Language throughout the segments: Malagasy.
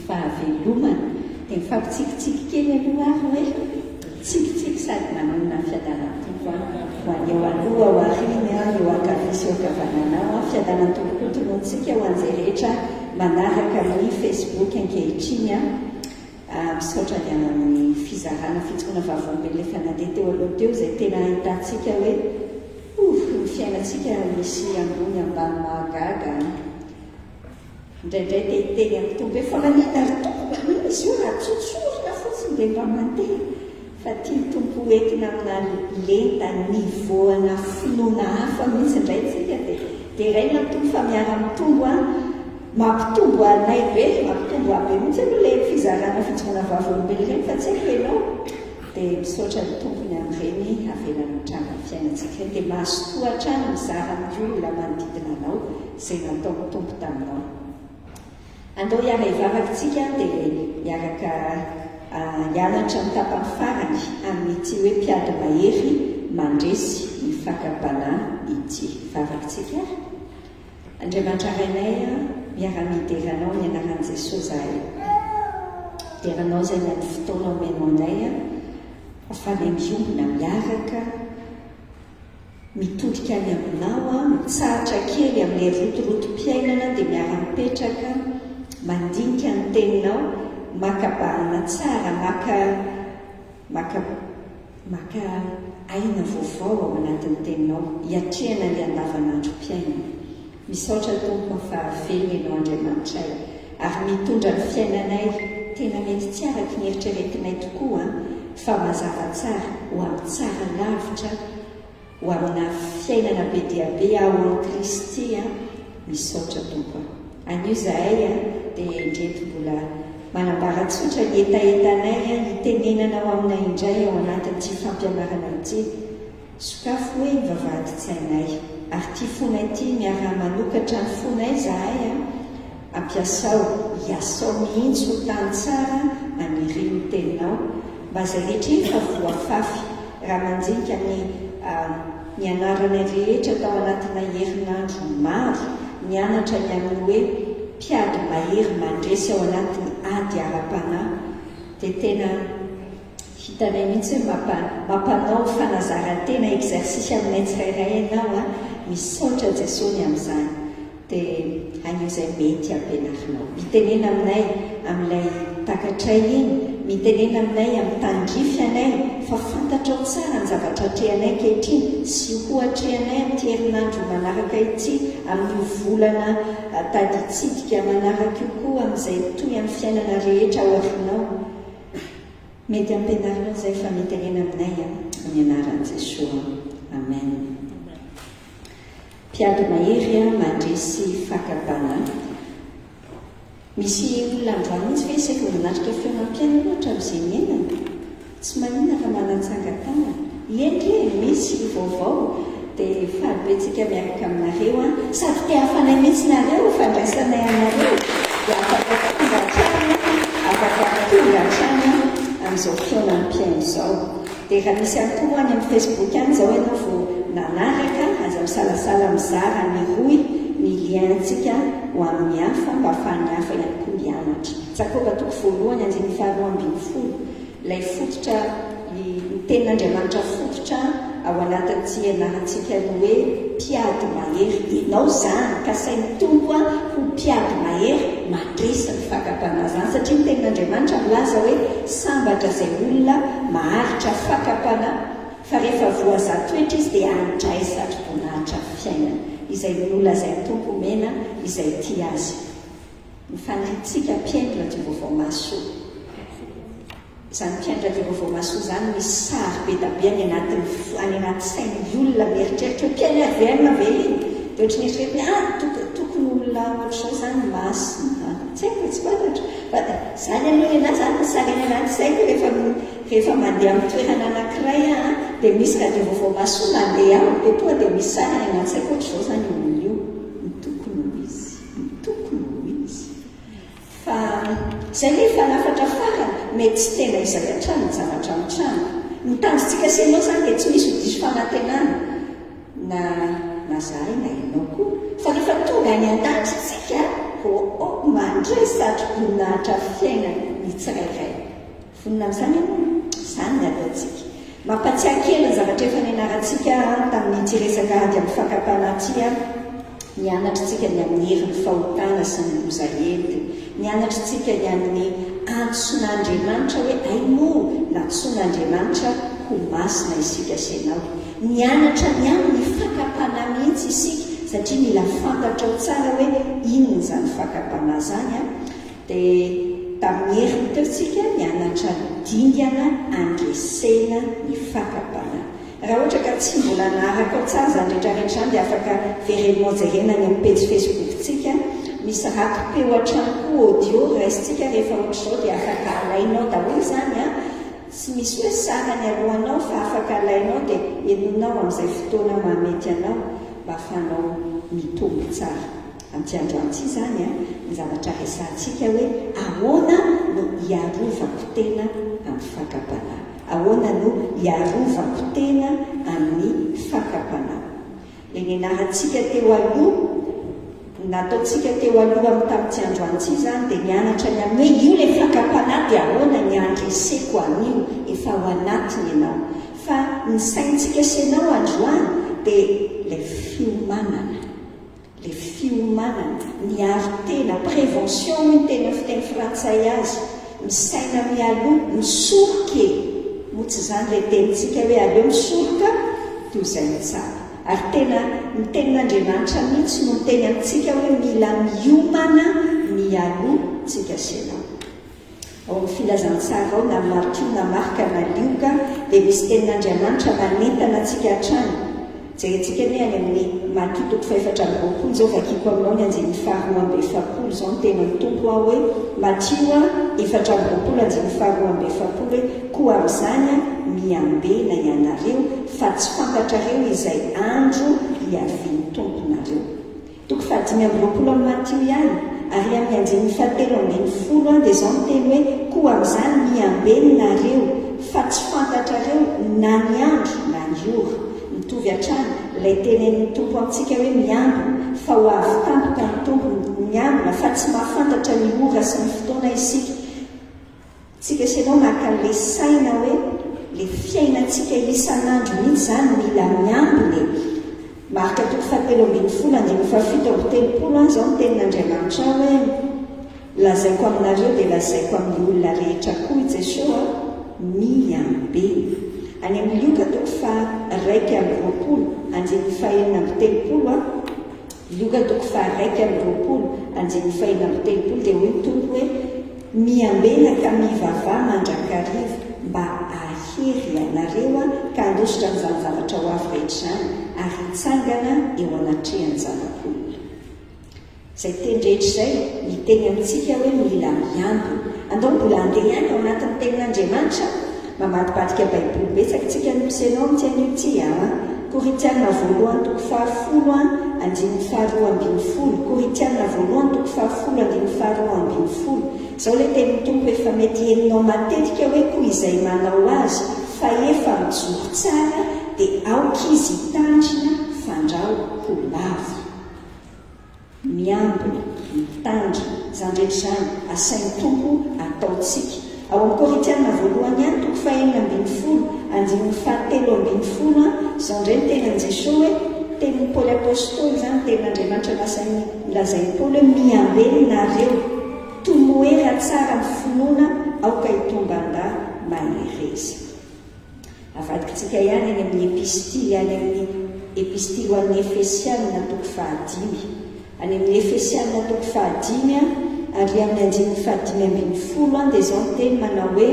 fahavelomana dia mifampitsikitsiky kely aloha ary hoe tsikitsiky sady manonona fiadanantompo ho an'eo aloha ho ariny eo ankavisa eo akavananao fiadanantompokotonontsika ho an'izay rehetra manaraka amin'ny Facebook ankehitriny misaotra ny amin'ny fizarana fitsoana vavolombelona efa nandeha teo aloha teo izay tena hitantsika hoe ny fiainantsika misy ambony ambany mahagaga indraindray tehiteny amin'ny tombo hoe fa manina ry tompo manina izy io raha tsotsorina fotsiny dia mba mandeha fa tia tompo entina amina lenta nivoana finoana hafa mihitsy indraytsika dia raina tompo fa miara mitombo mampitombo anay be mampitombo abe mihitsy aloha ilay fizarana fitsoana vavolombelona ireny fa tsy haiko ianao dia misaotra ny tompony amin'ireny avelany tranga fiainantsika ireny dia mahasotohatra ny mizara amin'ny olona manodidina anao izay natao mitombo taminao. Andao hiara hivavakantsika dia miaraka hianatra ny tapany farany amin'ity hoe mpiady mahery mandresy ny fakabanahy ity vavakantsika ary. Andriamanitra rainay miara-mideranao ny anaran'i Jesosy zahay. Deranao izay naty fotoana omenao anay afany miombona miaraka mitodika any aminao mitsahatra kely amin'ilay rotorotom-piainana dia miara-mipetraka mandinika ny teninao makabahana tsara maka aina vaovao ao anatin'ny teninao hiatrehana ny andavanandrom-piainana. Misaotra tompo fahavelona ianao Andriamanitra ary mitondra ny fiainanay tena mety tsy araky ny eritreretinay tokoa fa mazava tsara ho amin'ny tsara lavitra ho amina fiainana be dia be ao amin'ny Kristy misaotra tompo. Anio zahay dia indreto mbola manambaratsotra ny etaetanay hitenenana ao aminay indray ao anatin'ity fampianarana ity sokafo hoe mivavahady tsy ainay ary ty fonay ity miara-manokatra ny fonay zahay ampiasao hiasao mihitsy ho tany tsara maniry ny teninao mba zay rehetra efa voafafy raha manjinika ny anarana rehetra tao anatina herinandro maro mianatra ny amin'ny hoe mpiady mahery mandresy ao anatin'ny ady ara-panahy dia tena hitanay mihitsy hoe mampanao fanazarantena exercice aminay tsirairay ianao misaotra Jesosy amin'izany dia anio izay mety ampianarinao mitenena aminay amin'ilay takatray iny mitenena aminay amin'ny tandrify anay fa fantatrao tsara ny zavatra trehanay kehitriny sy hohatrehanay amin'ity herinandro manaraka ity amin'ny volana taditsidika manaraka io koa amin'izay toy amin'ny fiainana rehetra ao arinao mety ampianarinao izay fa mitenena aminay amin'ny anaran'i Jesosy. Amen. Mpiady mahery mandresy fakabanahy. Misy olona androany mihitsy ve isaky manatrika feonam-piaina loatra amin'izay miainana tsy maninona fa manatsangatana endreny misy vaovao dia fahabetsika miaraka aminareo sady te hafanay mihitsy nareo fandraisanay anareo dia afaka tonga hatrany amin'izao feonam-piaina izao dia raha misy ankoho any amin'ny Facebook any izao ianao vao nanaraka aza misalasala mizara ny roy ny liantsika ho amin'ny hafa mba ahafahan'ny hafa ihany koa mianatra. Jakoba toko voalohany andiny faharoa ambin'ny folo ilay fototra ny tenin'Andriamanitra fototra ao anatin'ity ianarantsika ny hoe mpiady mahery ianao zany ka sain'ny tompo ho mpiady mahery mandresy ny fakabanahy zany satria ny tenin'Andriamanitra milaza hoe sambatra izay olona maharitra fakabanahy fa rehefa voazatoetra izy dia andray satro-boninahitra fiainana izay nolazain'ny tompo mena izay tia azy mifanritsika mpiaindra ty vaovao masoa izany mpiaindra ty vaovao masoa izany misy sary be dabe any anaty sain'ny olona mieritreritra mpiainarverina ve iny dia ohatra ny eritreretiny tokony olona ohatr'izao zany masina tsy haiko tsy fantatra fa zany aloha anazy zany ny sary any anaty saiko rehefa mandeha amin'ny toerana anankiray dia misy raha dia vaovao masoa mandeha ao dia tonga dia misy sary any anaty saiko ohatr'izao zany olona io mitokony ho izy fa zay hoe fanafatra farany mety tsy tena izay an-trano ny zavatra amin'ny trano ny tanjontsika senao zany dia tsy misy ho diso fanantenana na zahay na ianao koa fa rehefa tonga any an-danitra isika ko mandray satroboninahitra fiainana ny tsirairay vonina amin'izany izany ny ataontsika mampatsiahy kely ny zavatra efa nianarantsika tamin'ny ity resaka ady amin'ny fakapanaty nianatritsika ny amin'ny herin'ny fahotana sy ny loza ety nianatritsika ny amin'ny antsoan'Andriamanitra hoe aino n'antsoan'Andriamanitra ho masina isika senao nianatra ny amin'ny fakapana mihitsy isika satria mila fantatra ao tsara hoe inona izany fakapana zany dia tamin'ny heriny teotsika nianatra dingana andresena ny fakapana raha ohatra ka tsy mbola naharaka ao tsara zany rehetrarehetra zany dia afaka verenao jerena ny amin'ny page facebooktsika misy rahampeo hatrany koa audio raisitsika rehefa ohatr'izao dia afaka alainao daholo zany tsy misy hoe sarany alohanao fa afaka alainao dia enonao amin'izay fotoana mahamety anao mba afanao mitombo tsara amin'ity androan'ity zany ny zavatra resantsika hoe ahoana no hiarovako tena amin'ny fakapana ahoana no hiarovako tena amin'ny fakapana ny nianarantsika teo aloha nataontsika teo aloha amin'ny tamin'ity androan'ity zany dia nianatra ny amin'ny hoe io le fakapana dia ahoana ny andreseko an'io efa ao anatiny ianao fa ny saintsika senao androany dia le fiomanana ny aro-tena prévention ny tena fiteny frantsay azy misaina mialoha misoroka moa tsy zany le tenitsika hoe aleo misoroka toy izay ny tsara ary tena ny tenin'Andriamanitra mihitsy no miteny amintsika hoe mila miomana mialoha tsika senao ao amin'ny filazantsara ao na mariko na marika na lioka dia misy tenin'Andriamanitra manentana atsika hatrany jerentsika ny any amin'ny Matthieu toko faefatra amby roapolo zao vakiko aminao ny anjeny faharoa amby efapolo zao ny tenany tompo ao hoe Matthieu efatra amby roapolo anjeny faharoa amby efapolo hoe koa amin'izany miambena ianareo fa tsy fantatrareo izay andro hiaviany tomponareo toko fahadimy amby roapolo amin'ny Matthieu ihany ary amin'ny anjeny fahatelo ambin'ny folo dia zao ny teny hoe koa amin'izany miambenareo fa tsy fantatrareo na ny andro na ny ora mitovy hatrany ilay tenen'ny tompo amintsika hoe miambo fa ho avy tampoka ny tompo miambona fa tsy mahafantatra ny ora sy ny fotoana isika tsika senao maka le saina hoe le fiainantsika isan'andro mihitsy zany mila miambony marika toko fahatelo ambin'ny folo andimy fahafito amby telopolo zao ny tenin'Andriamanitra hoe lazaiko aminareo dia lazaiko amin'ny olona rehetra koa i Jesosy miambena any amin'ny lioka toko fa raiky amby roapolo anjeny fahenina amby telopolo lioka toko fa raiky amby roapolo anjeny fahenina amby telopolo dia hoe tompo hoe miambena ka mivavah mandrakariva mba ahery ianareo ka andositra n'izany zavatra ho avy rehetra zany ary hitsangana eo anatrehany zanak'olona izay teny rehetra izay miteny amintsika hoe mila miambo andao mbola andeha ihany ao anatin'ny tenin'Andriamanitra mamadibadika baiboly betsaka tsika ny mpisenao amin'ity ity Korintiana voalohany toko fahafolo andiny faharoa ambin'ny folo Korintiana voalohany toko fahafolo andiny faharoa ambin'ny folo zao le teny tompo efa mety heninao matetika hoe koa izay manao azy fa efa mijoro tsara dia aoka izy hitandrina fandrao ho lavo miambina mitandrina zany rehetra zany asain'ny tompo ataontsika ao amin'ny Korintiana voalohany ihany toko fahenina ambin'ny folo andiny fahatelo ambin'ny folo zao indray ny tenan' Jesosy hoe tenin'ny Paoly apôstôly zany tenin'Andriamanitra lazain'ny Paoly hoe miambenareo tomoera tsara ny finoana aoka hitomban-da manereza avadikitsika ihany any amin'ny epistily any amin'ny epistily ho an'ny Efesianina toko fahadimy any amin'ny Efesianina toko fahadimy ary amin'ny andiny fahadimy ambin'ny folo dia zao ny teny manao hoe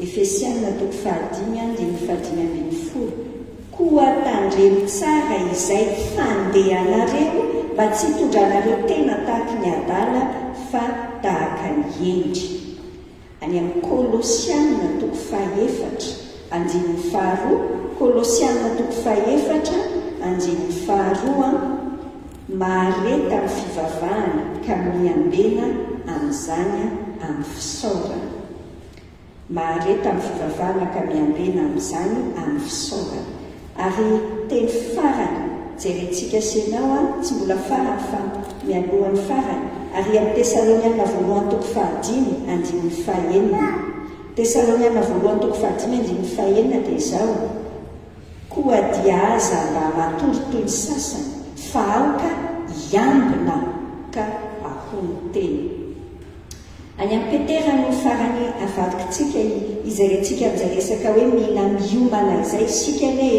Efesianina toko fahadimy andiny fahadimy ambin'ny folo koa tandremo tsara izay fandehanareo mba tsy hitondranareo tena tahaka ny adala fa tahaka ny endry any amin'ny Kolosianina toko fahaefatra andiny faharoa Kolosianina toko fahaefatra andiny faharoa mahareta amin'ny fivavahana ka miambena amin'izany amin'ny fisaorana mahareta amin'ny fivavahana ka miambena amin'izany amin'ny fisaorana ary teny farany jerentsika senao tsy mbola farany fa mialohan'ny farany ary amin'ny Tesaloniana voalohany toko fahadimy andin'ny fahaenina. Tesaloniana voalohany toko fahadimy andin'ny fahaenina dia izao: koa dia aza mba matoritoy sasany fa aoka iambina ka ahony teny. Any amin'ny Petera no farany avadikitsika izay rentsika amin'izay resaka hoe mila miomana izay isika le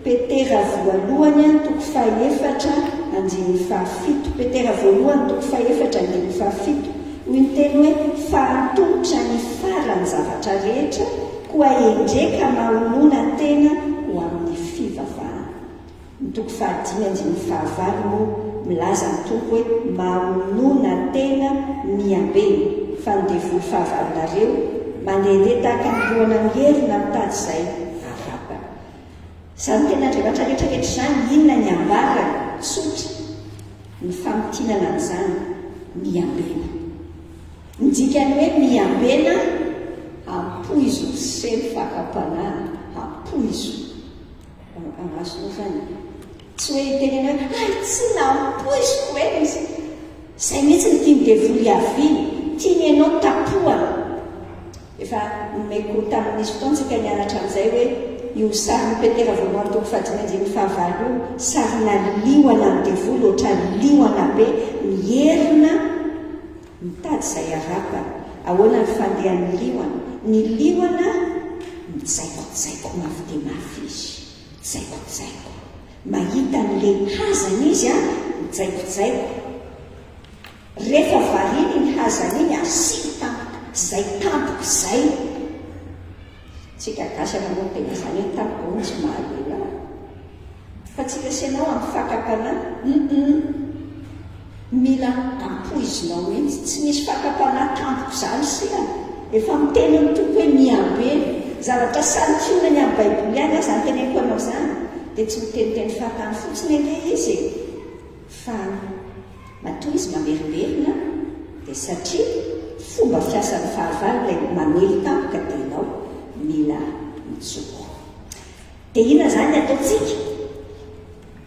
Petera voalohany toko fahaefatra andin'ny fahafito. Petera voalohany toko fahaefatra andin'ny fahafito hoy ny teny hoe fahatongotra ny farany zavatra rehetra koa endreka mahonona tena ho amin'ny fivavahana. Ny toko fahadimy andin'ny fahavalo no milaza ny toko hoe mahonona tena miambeny fa ny devoly fahavalonareo mandehandeha tahaka ny lohana mierina mitady izay arapana. Izany tena andrevatra rehetrarehetra izany inona ny ambarany tsotra ny famotinana an'izany miambena. Ny dikany hoe miambena ampoizo sy ny fakapanahy ampoizo amasonao zany tsy hoe tenena hoe tsy nampoizoko hoe izy izay mihitsy ny tiany devoly aviny tiany ianao tapohana. Efa nomeko tamin'izy fotoantsika nianatra amin'izay hoe io sariny Petera voalohany toko fahadimy andin'ny fahavalo io sarina lioana ny devoly ohatra lioana be mierina mitady izay arapana. Ahoana ny fandehan'ny lioana? Ny lioana mitsaikontsaiko mafy dia mafy izy, mitsaikontsaiko mahita n'le hazany izy mitsaikontsaiko. Rehefa variny ny hazany iny asiko tampoka izay tampoka izay. Tsika gasy anamoa tena izany hoe tampoka ho tsy mahalela fa tsika senao amin'ny fakapanahy mila ampoizinao mihitsy. Tsy misy fakapanahy tampoka izany sika efa miteny ny toko hoe miambena. Zavatra santionany amin'ny baiboly any aza nyteneniko anao izany dia tsy miteniteny fahatany fotsiny ane izy fa matoa izy mamerimberina dia satria fomba fiasan'ny fahavalo ilay mamely tampoka dia ianao mila mitsoko. Dia inona zany ataontsika?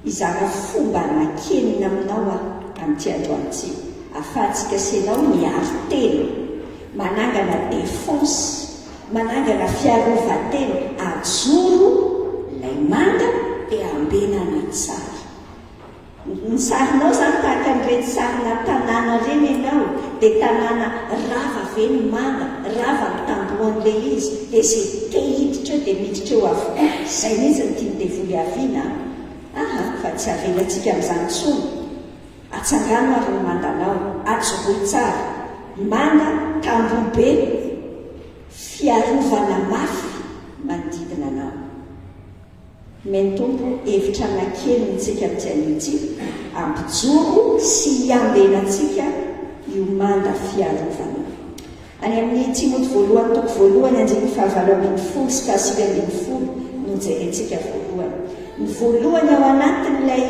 Izara fomba nakenina aminao amin'ity androantsy ahafahantsika senao miaro tena, manangana defense, manangana fiarovatena, ajoro ilay manga dia ambenana tsara. Ny sarinao zany tahaka n'ireny sarina tanàna reny ianao dia tanàna rava ve ny manga, rava ny tambohan'ilay izy dia izay te hiditra eo dia miditra eo avokoa. Izay mihitsy ny tiany devoly aviana. Fa tsy avelantsika amin'izany tsony. Atsangano ary ny mandanao, ajoroy tsara, manga tamboho be, fiarovana mafy manodidina anao. Meny tompo hevitra nakeliny tsika amin'ity an'ity ampijoro sy hiambenantsika io manda fiarovana. Any amin'ny Timoty voalohany toko voalohany andin'ny fahavalo ambin'ny folo sy fahasivy ambin'ny folo no jerentsika voalohany. Ny voalohany ao anatin'ilay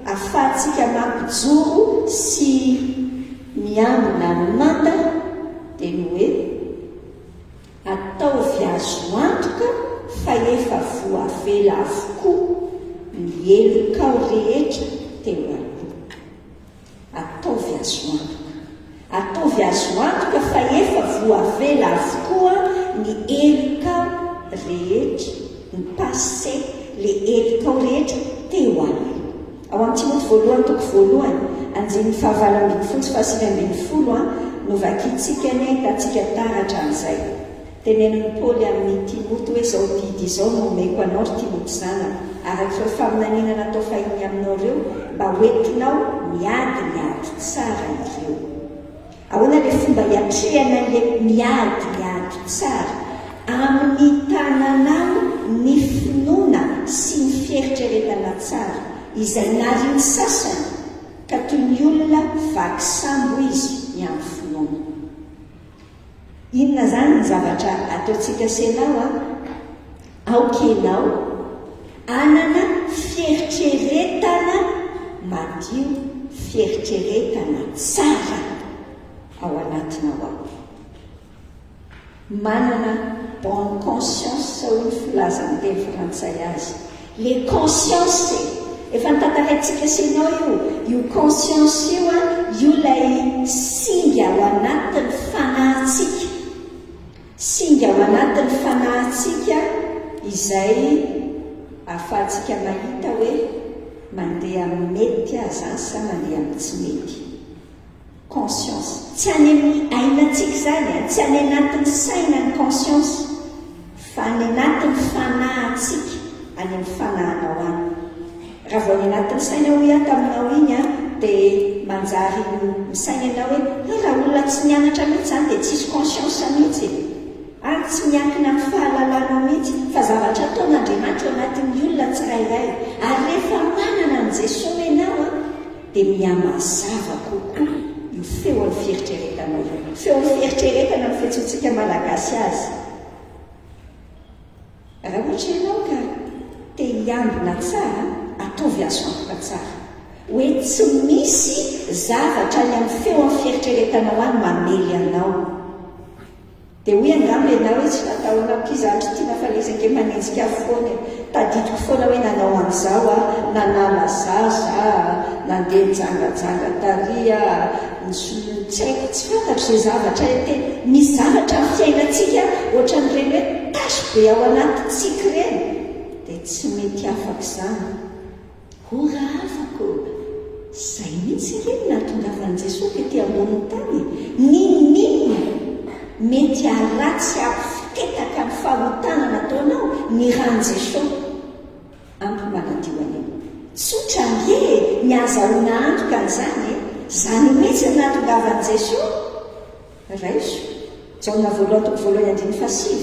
ahafahantsika mampijoro sy miambina ny manda dia no hoe ataovy azo antoka fa efa voavela avokoa ny elokao rehetra teo aloha. Ataovy azo antoka, ataovy azo antoka fa efa voavela avokoa ny elokao rehetra, ny passé, le elokao rehetra teo aloha. Ao amin'ny Timoty voalohany toko voalohany andin'ny fahavalo ambin'ny folo sy fahasivy ambin'ny folo no vakitsika ny tatsika taratra amin'izay. Teneniny Paoly amin'ny Timoty hoe izao didy izao no omeko anao ry Timoty zanaka, araka faminaniana natao fahiny aminao ireo mba hoentinao miady tsara ireo. Ahoana ilay fomba hiatrehana ilay miady tsara amin'ny tananao ny finoana sy ny fieritreretana tsara izay nariny sasany ka toy ny olona vaky sambo izy ny amin'ny finoana. Inona zany ny zavatra ataontsika senao aokenao anana fieritreretana madio, fieritreretana tsara ao anatinao ao. Manana bonne conscience hoy ny filazan'ny teny frantsay azy. Le conscience efa nitantaraintsika sinao io conscience io io lay singa ao anatin'ny fanahintsika, singa ao anatin'ny fanahintsika izay ahafahantsika mahita hoe mandeha mety aza sa mandeha amin'ny tsy mety. Conscience tsy any amin'ny ainantsika zany, tsy any anatin'ny saina ny conscience, fa any anatin'ny fanahintsika, any amin'ny fanahinao any. Raha vao any anatin'ny saina hoe taminao iny dia manjary misaina ianao hoe raha olona tsy nianatra mihitsy zany dia tsisy conscience mihitsy, ary tsy miankina amin'ny fahalalana mihitsy, fa zavatra ataon'Andriamanitra anatin'ny olona tsirairay. Ary rehefa manana an' Jesosy ianao dia mihamazava kokoa io feo amin'ny fieritreretanao io, feo amin'ny fieritreretana amin'ny fiantsoantsika malagasy azy. Raha ohatra ianao ka te hiambina tsara, atovy azo antoka tsara hoe tsy misy zavatra ny amin'ny feo amin'ny fieritreretanao any mamely anao. Dia hoy angamba ianao hoe tsy natao anampiza andro tiana fa lesake manenjika foana, tadidiko foana hoe nanao an'izao nanala zaza, nandeha nijangajanga taria, tsy haiko, tsy fantatro izay zavatra te. Misy zavatra amin'ny fiainantsika ohatran'ireny hoe tasy be ao anatintsika ireny, dia tsy mety afaka izany. Ora afako izay mihitsy ireny nahatongavan'i Jesosy ety ambonin'ny tany. Ninona mety aratsy ampitetaka ny fahotana nataonao ny ran Jesosy ampy manadio anao. Tsotra nge ny azahoana antoka an'izany zany mihitsy ny nahatongavan'i Jesosy. Raiso Jaona voalohany 1:7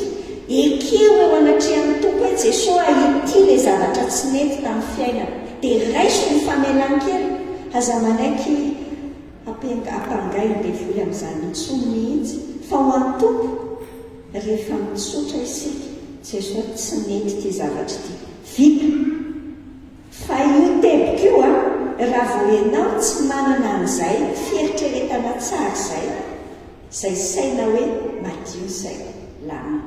ekeo eo anatrehan'ny tompo hoe Jesosy ity ilay zavatra tsy mety tamin'ny fiainana, dia raiso ny famelan-kely aza manaiky ampangay ny devoly amin'izany intsony mihitsy. Fa ho an'ny tompo rehefa mitsotra isika Jesosy tsy mety ty zavatra ity, vita. Fa io tebika io raha vao ianao tsy manana an'izay fieritreretana tsara izay saina hoe madio izay lama.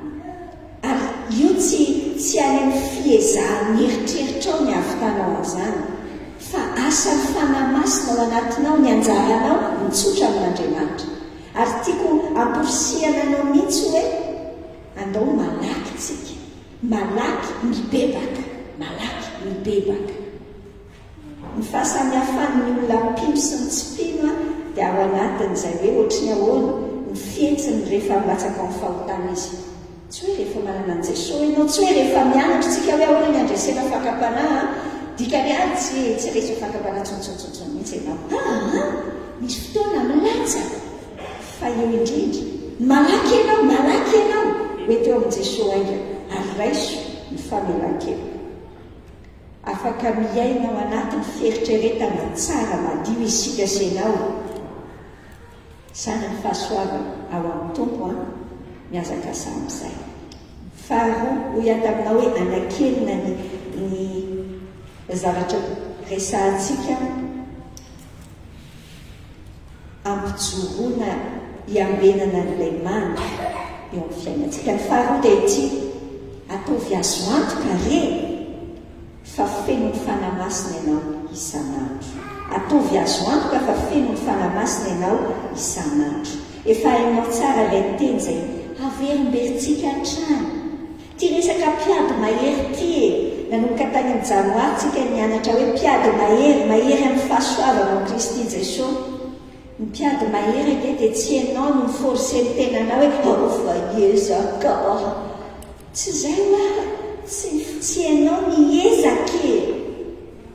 Ary io tsy any amin'ny fiezahan'ny eritreritrao ny avitanao an'izany, fa asan'ny fanahy masina ao anatinao ny anjaranao mitsotra amin'Andriamanitra. Ary tiako amporisihana anao mihitsy hoe andao malaky tsika, malaky mibebaka, malaky mibebaka. Ny fahasamihafan'ny olona mpino sy ny tsy mpino dia ao anatin'izay hoe ohatrany ahoana ny fientsiny rehefa mbatsaka amin'ny fahotana izy. Tsy hoe rehefa manana an' Jesosy ianao, tsy hoe rehefa mianatra tsika hoe ahoana ny andresena fakapanahy, dikany tsy reso fakapanahy tsontsontsontsony mihitsy ianao. Misy fotoana milatsa, fa eo indrindra malaky ianao hoe teo amin'i Jesosy aingana, ary raiso ny famelan-kely. Afaka miaina ao anatin'ny fieritreretana tsara madio isika sy ianao. Sana ny fahasoavana ao amin'ny tompo miazaka samizay. Faharoa hoy ataminao hoe anakelina ny zavatra resahantsika ampijoroana hiambenana n'ilay mamy eo amin'ny fiainantsika. Ny faharoa dia ity: ataovy azo antoka re fa feno ny fanahy masina ianao isan'andro. Ataovy azo antoka fa feno ny fanahy masina ianao isan'andro. Efa hainao tsara ilay teny izay averimberitsika hatrany. Ty resaka mpiady mahery ty nanomboka tany amin'ny janoary tsika nianatra hoe mpiady mahery amin'ny fahasoavana ao Kristy Jesosy. Ny mpiady mahery ake dia tsy ianao no miforse ny tenanao hoe vaezaka, tsy izay hoa, tsy ianao niezaka,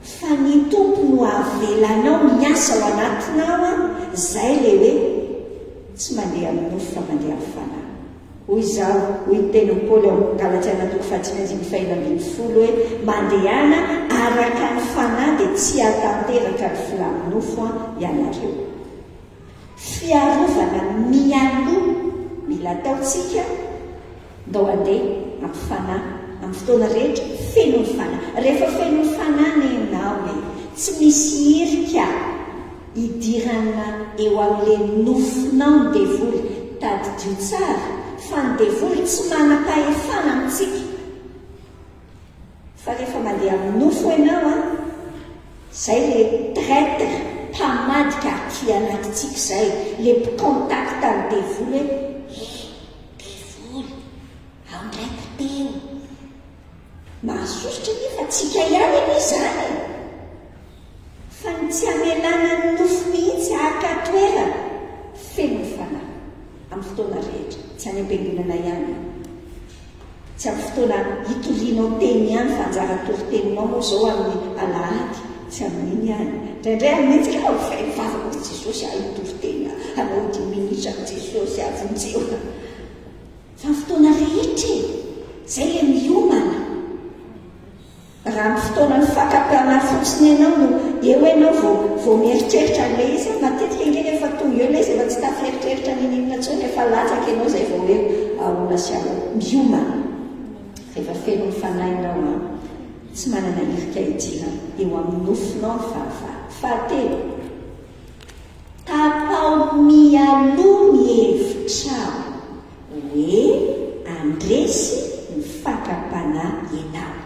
fa ny tompo no avelanao miasa ao anatinao izay le hoe tsy mandeha amin'ny nofo fa mandeha amin'ny fanahy. Hoy izao, hoy teny Paoly ao Galatiana 5:20 hoe mandehana araka ny fanahy dia tsy hatanteraka ny filamin'ny nofo ianareo. Fiarovana mialoha mila ataontsika ndao handeha amin'ny fanahy amin'ny fotoana rehetra, feno ny fanahy. Rehefa feno ny fanahy ianao tsy misy irika idirana eo amin'ilay nofonao ny devoly tadidio tsara, fa ny devoly tsy manam-pahefana amintsika. Fa rehefa mandeha amin'ny nofo ianao zay le traître mpamadika aty anatintsika zay le mpicontact amin'ny devoly devoly ao ndraiky teo mahasosotra nefa tsika ihany eny zany fa ny tsy amelana ny nofo mihitsy aka toerana feno fanahy amin'ny fotoana rehetra tsy any am-piangonana ihany tsy amin'ny fotoana hitorianao teny ihany fa anjara toriteninao moa zao amin'ny alahady tsy amin'iny ihany ndraindray amin'itsika ao vavako jesosy ahy hitoritena anao 10 minitra amin'ny jesosy avonjeo fa ny fotoana rehetra zay le miomana raha ny fotoana ny fakapana fotsiny ianao no eo ianao vao mieritreritra le izy matetika ingeny efa tonga eo le izy efa tsy taferitreritra ninina tsony efa latsaka ianao zay vao eo aona siamo miomana rehefa feno ny fanainao a tsy manana irika idira eo amin'ny nofinao ny fahatelo tapao mialoha ny hevitrao hoe andresy ny fakapana ianao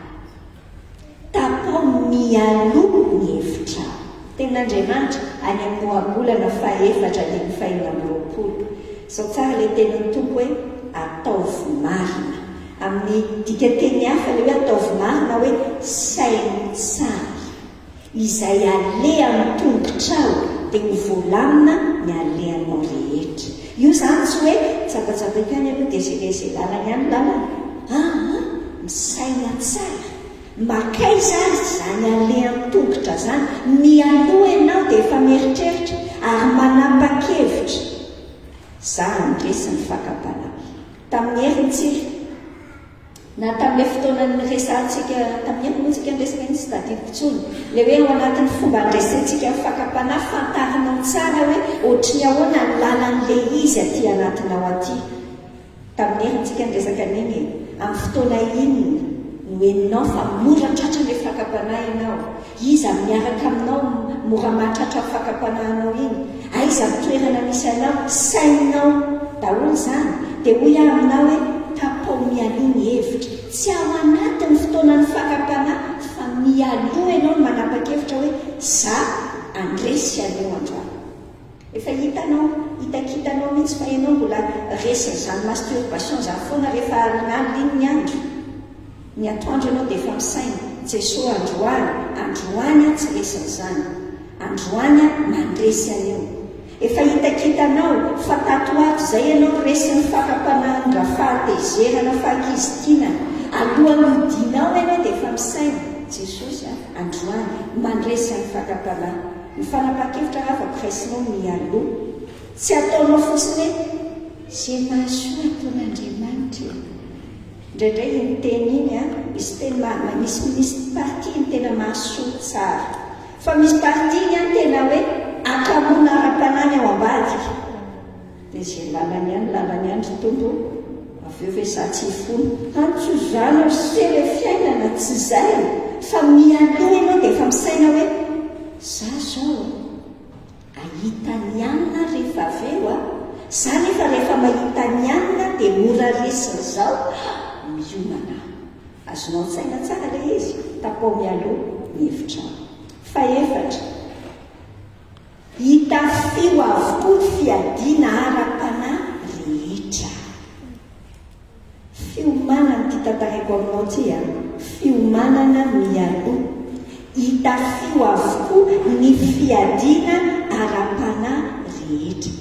tapao mialoha ny hevitrao ten'Andriamanitra any amin'ny Moabolana 4:5-6 sao tsara le teniny tompo hoe ataovy marina amin'ny dikateny hafa le hoe ataovy marina hoe sainy tsara izay alea amin'ny tongotrao dia ho voalamina ny aleanao rehetra io zany tsy hoe tsapatsapaka any aloha dia zay lalana ihany lalana misaina tsara makaiza azy zany alean'ny tongotra zany mialoha ianao dia efa mieritreritra ary manapa-kevitra za andresy ny fakapana tamin'ny herintsika na tamin'ilay fotoanany resantsika tamin'ny moatsika nresaka ny tsy tadidintsony le hoe ao anatin'ny fomba andresantsika ny fakapana fantarinao tsara hoe ohatriny ahoana ny lalan'le izy aty anatinao aty tamin'ny herintsika nresaka niny amin'ny fotoana inona no eninao fa mora tratra le fakapana ianao iza miaraka aminao mora mahatratra fakapanahanao iny aiza mitoerana misy anao sainao daholo zany dia hoy aminao hoe tapao mialoha ny hevitra tsy ao anatin'ny fotoanany fakapana fa mialoha ianao no manapa-kevitra hoe za andresy aneo androany efa hitakitanao mihitsy fa ianao mbola resiny zany masturbation zany foana rehefa alinaly iny ny andro ny atoandro ianao dia efa misaina jesosy androany tsy resiny zany androany mandresy aneo efa hitakitanao fa tato ato zay ianao resin'ny fakapanahany raha fahatezerana fahakizitinana alohan'ny hodinao ianao dia efa misaina jesosy androany mandresy ny fakapanahy ny fanapa-kevitra afaka raisinao mialoha tsy ataonao fotsiny hoe zay mahasoa ataon'Andriamanitra ndraindray iny teny iny misy teny misy parti ny tena mahasoa tsara fa misy parti iny tena hoe akamona ara-panany ao ambady dia zay lalany ihany tombo avy eo ve za tsy hifony antso zany se le fiainana tsy zay fa mialoha ianao dia efa misaina hoe za zao ahita ny anina rehefa aveo za nefa rehefa mahita ny anina dia mora resiny zao miomana azonao saina tsara le izy tapao mialoha ny hevitrao faefatra hita fio avokoa fiadiana ara-panahy rehetra fiomanana ty tantaraiko aminao ty fiomanana mialoha hita fio avokoa ny fiadiana ara-panahy rehetra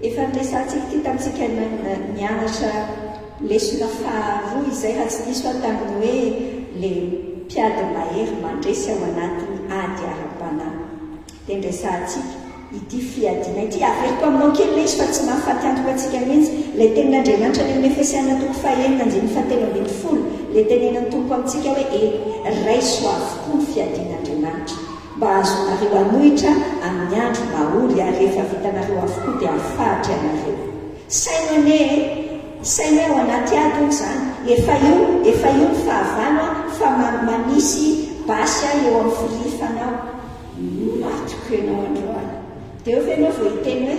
efa nresantsika ty tamintsika nianatra lesona faharoa izay ratsy diso fa tamin'ny hoe le mpiady mahery mandresy ao anatin'ny ady ara-panahy dia nresantsika ity fiadiana ity averiko aminao kely le izy fa tsy mahafaty antoko atsika mihitsy le tenin'Andriamanitra ny amin'ny Efesiana 4:9-10 le tenenany tompo amintsika hoe raiso avokoa ny fiadian'Andriamanitra mba azonareo anohitra amin'ny andro mahory ary rehefa vitanareo avokoa dia afahatra anareo saina ao anaty adiny zany efa io ny fahavalo fa manisy basy eo amin'ny filifanao matoko ianao androany dia eo fenao vao hiteny hoe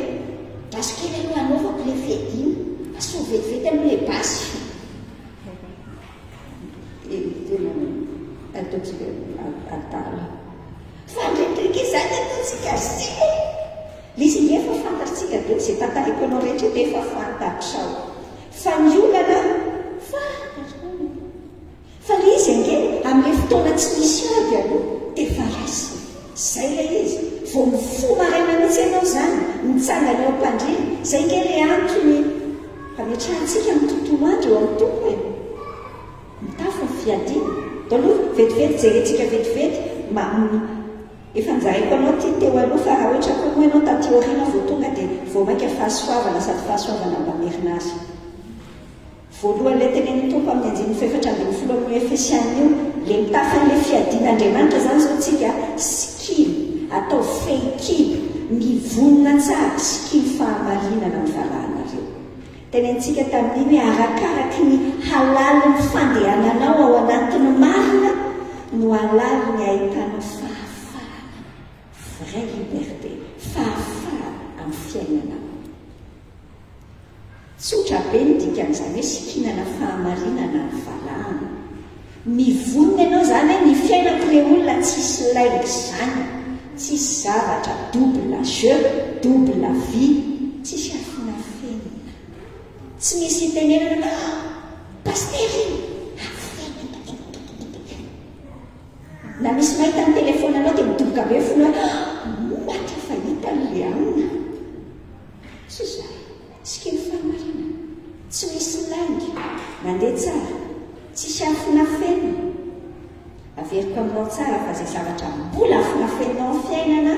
basokely aloha anaovako le fiadina aso vetivety aloha le basy ataontsika atala fa fantatrao fa ny olana fa le izy ange amin'le fotoana tsy misy aby aloha dia fa rasy zay le izy vo mifo maraina mihitsy ianao zany mitsangana eo am-pandrina zay nge le antony fametrahantsika amin'ny tontolo andro eo amin'ny tompo e mitafo ny fiadiana da aloha vetivety jerentsika vetivety efa nizaraiko anao ty teo aloha fa raha ohatra koa moa ianao taty aoriana vo tonga dia vo mainka fahasoavana sady fahasoavana mba merinasy voalohan'ilay tenen'ny tompo amin'ny anjiny fefatra ambin'ny folo amin'ny Efesiana io le mitafan'le fiadian'Andriamanitra zany zao tsika skily atao fehikibo mivonona tsara skily fahamarinana ny valahanareo tenentsika tamin'iny hoe arakaraky ny halali ny fandehananao ao anatin'ny marina no halali ny ahitanao fahafahana vrai liberté fahafahana amin'ny fiainana tsotra be ny dikan'izany hoe sikinana fahamarinana ny valahana mivonina ianao zany hoe ny fiainako le olona tsisy laiko zany tsisy zavatra double jeu double vie tsisy afina fenina tsy misy itenenana pastery na misy mahita ny telefona anao dia midoboka be fona matra fa hita le amina tsy zay sikiny fahamarina tsy misy laingy mandeha tsara tsisy afina fenina averiko aminao tsara fa zay zavatra mbola afina feninao ny fiainana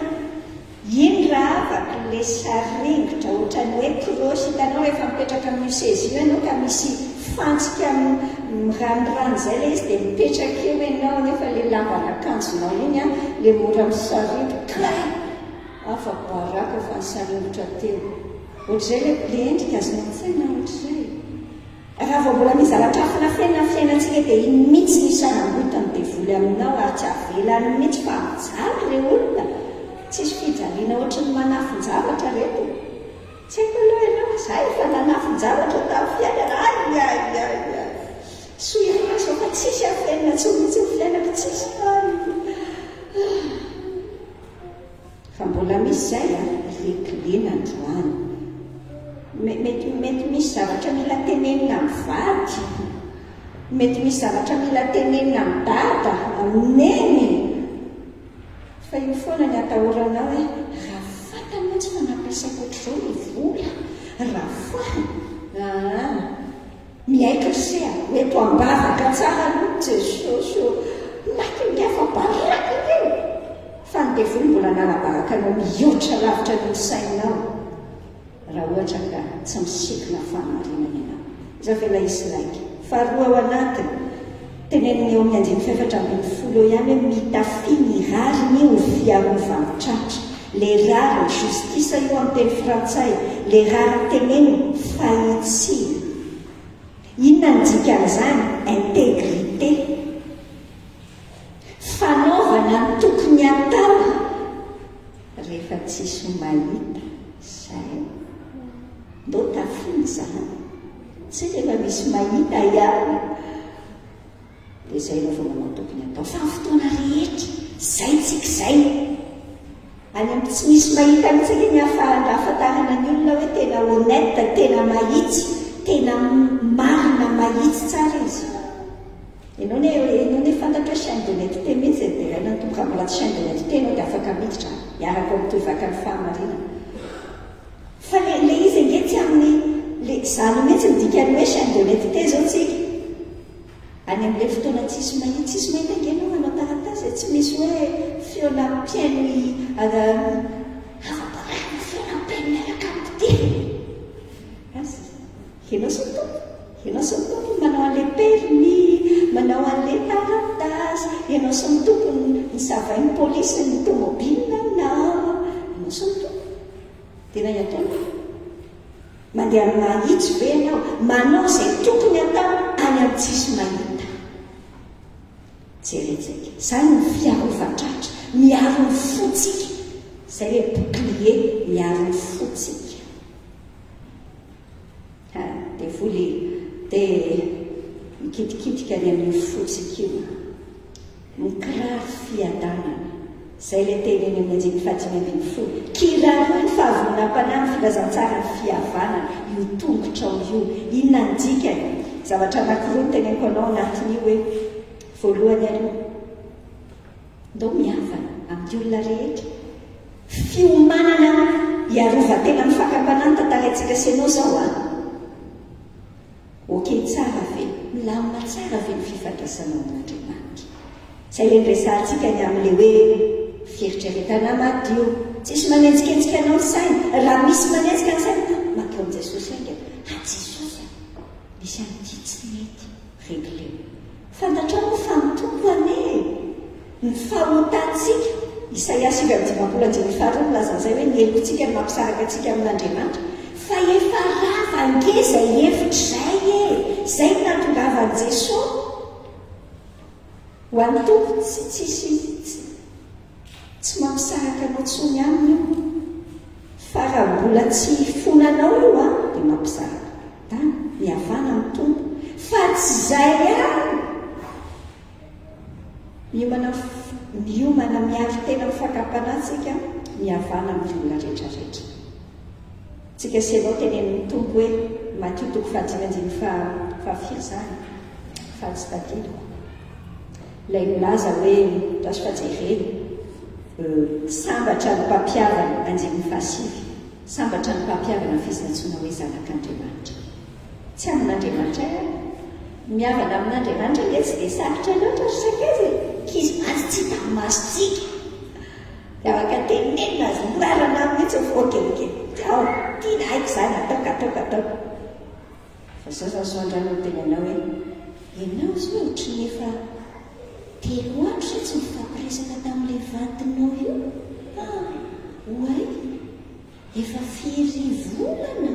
iny raha afaka le sarengotra ohatrany hoe krosy hitanao rehefa mipetraka amin'ny sezio ianao ka misy fantsika miranirano zay le izy dia mipetraka eo ianao nefa le lamban'akanjonao iny a le mora misarengotra afako arako efa nisarengotra teo ohatr'izay le endrika azonao an-tsaina ohatr'izay raha vao mbola mizavatra afina fiainana fiainantsika dia iny mihitsy ny sarangotany devoly aminao ary tsy avelany mihitsy fa mijaly le olona tsisy fijaliana ohatrany manafin-javatra reto tsy haiko aloha ianao zay efa nanafin-javatra tamin'ny fiainana ay soirinaso fa tsisy afenina tsy mihitsy ny fiainako tsisy fa mbola misy zay a reklena androany mety misy zavatra mila tenenina amin'ny vady mety misy zavatra mila tenenina amin'ny dada amineny fa io foana ny atahoranao hoe raha fatany mihitsy fa nampiasaiko ohatr'izao ny vola raha fany miaiko sea oeto ambavaka tsara aloha jesosy maky miafa-baraka eo fa ny devoly mbola nalabaraka anao mihoatra lavitra ny sainao raha ohatra ka tsy misikina fahamarinana ianao za vela islaiky faharoa ao anatiny teneniny eo amin'ny anjiny fefatra ambin'ny folo eo ihany hoe mitafy ny rariny io fiarovanitratra le rary justisa io amin'ny teny frantsay le rary teneny fahitsina inona ny dikan'izany intégrité fanaovana ny tokony atao rehefa tsisy mahita zay ndo tafiny zany tsy rehefa misy mahita ihany dia zay nao vao manao tokony atao fa ny fotoana rehetra zay tsika zay any amin'ny tsy misy mahita mihitsy ny ahafatarana ny olona hoe tena honnête tena mahitsy tena marina mahitsy tsara izy ianao ne fantatra hoe chaîne de netité mihitsy dia nantomboka mbola tsy chaîne de netité ianao dia afaka miditra miaraka mitovaka ny fahamarinana fa le izy nge tsy amin'ny le zany mihitsy midikany hoe chaîne de netité zao tsika any amin'le fotoana tsisy mahitsy angenao anao taratasy tsy misy hoe fionam-piainy avabarana fionam-piainy miaraka aminy ianao sy mitompony manao an'le permis manao an'le taratasy ianao sy mitompony ny savainy polisy ny tomobile aminao ianao sy mitompony tena iataona mandeha amin'ny mahitsy be ianao manao zay tokony atao any amin'ny tsisy mahita jeretsika zany ny fiarovan-tratra miaro ny fotsika zay hoe bouclier miaro ny fotsika devoly dia mikitikitika any amin'ny fotsika io ny kiraro fiadanana zay le teny eny amin'ny anjiny fahatimy ambin'ny folo kiraro ny fahavonam-panahy ny filazantsara ny fihavanana io tongotra ao io inona ny dikany zavatra anankiroa ny teneniko anao anatin'io hoe voalohany aloha ndao mihavana amin'ny olona rehetra fiomanana hiarovan-tena amin'ny fakam-panahy tantaraintsika sy anao zao a okey tsara ve milamina tsara ve ny fifandraisanao amin'Andriamanitra zay le nyresantsika ny amin'le hoe fieritreretana madio tsisy manenjikensika anao ny saina raha misy manenjika ny saina makeo amin'i Jesosy aingana Jesosy misy an'ity tsy mety regle fantatrao fa ny tompo ane ny fahotantsika Isaia 5:5 milazan'izay hoe ny helotsika ny mampisaraka antsika amin'Andriamanitra fa efa rava ngeza hevitra zay zay natongavan'i Jesosy ho an'ny tompo tsy mampisaraka anao tsony aminy io fa raha mbola tsy fonanao io a dia mampisaraka tany mihavana amin'ny tompo fa tsy zay ihany miomana miaro tena mifakam-panahytsika mihavana amin'ny olona rehetrarehetra tsika sy anao tenen'ny tompo hoe Matthieu 5:7 fahatsitadinako ilay milaza hoe tasy fajereny sambatra ny mpampiavana anjiny fahasivy sambatra ny mpampiavana ny fizinantsoina hoe zanak'Andriamanitra tsy amin'Andriamanitra mihavana amin'Andriamanitra le tsy dia sarotra loatra ry sakaizy kizy azy tsy tamasitsika dia afaka tenenina azy morarana mihitsy okeoke ao tiana haiko izany ataoko fa zazasoandrano teny anao hoe ianao izy hoe ohatry ny efa 3 andro sa tsy mifampiresaka tamin'ilay vatinao io oay efa 4 volana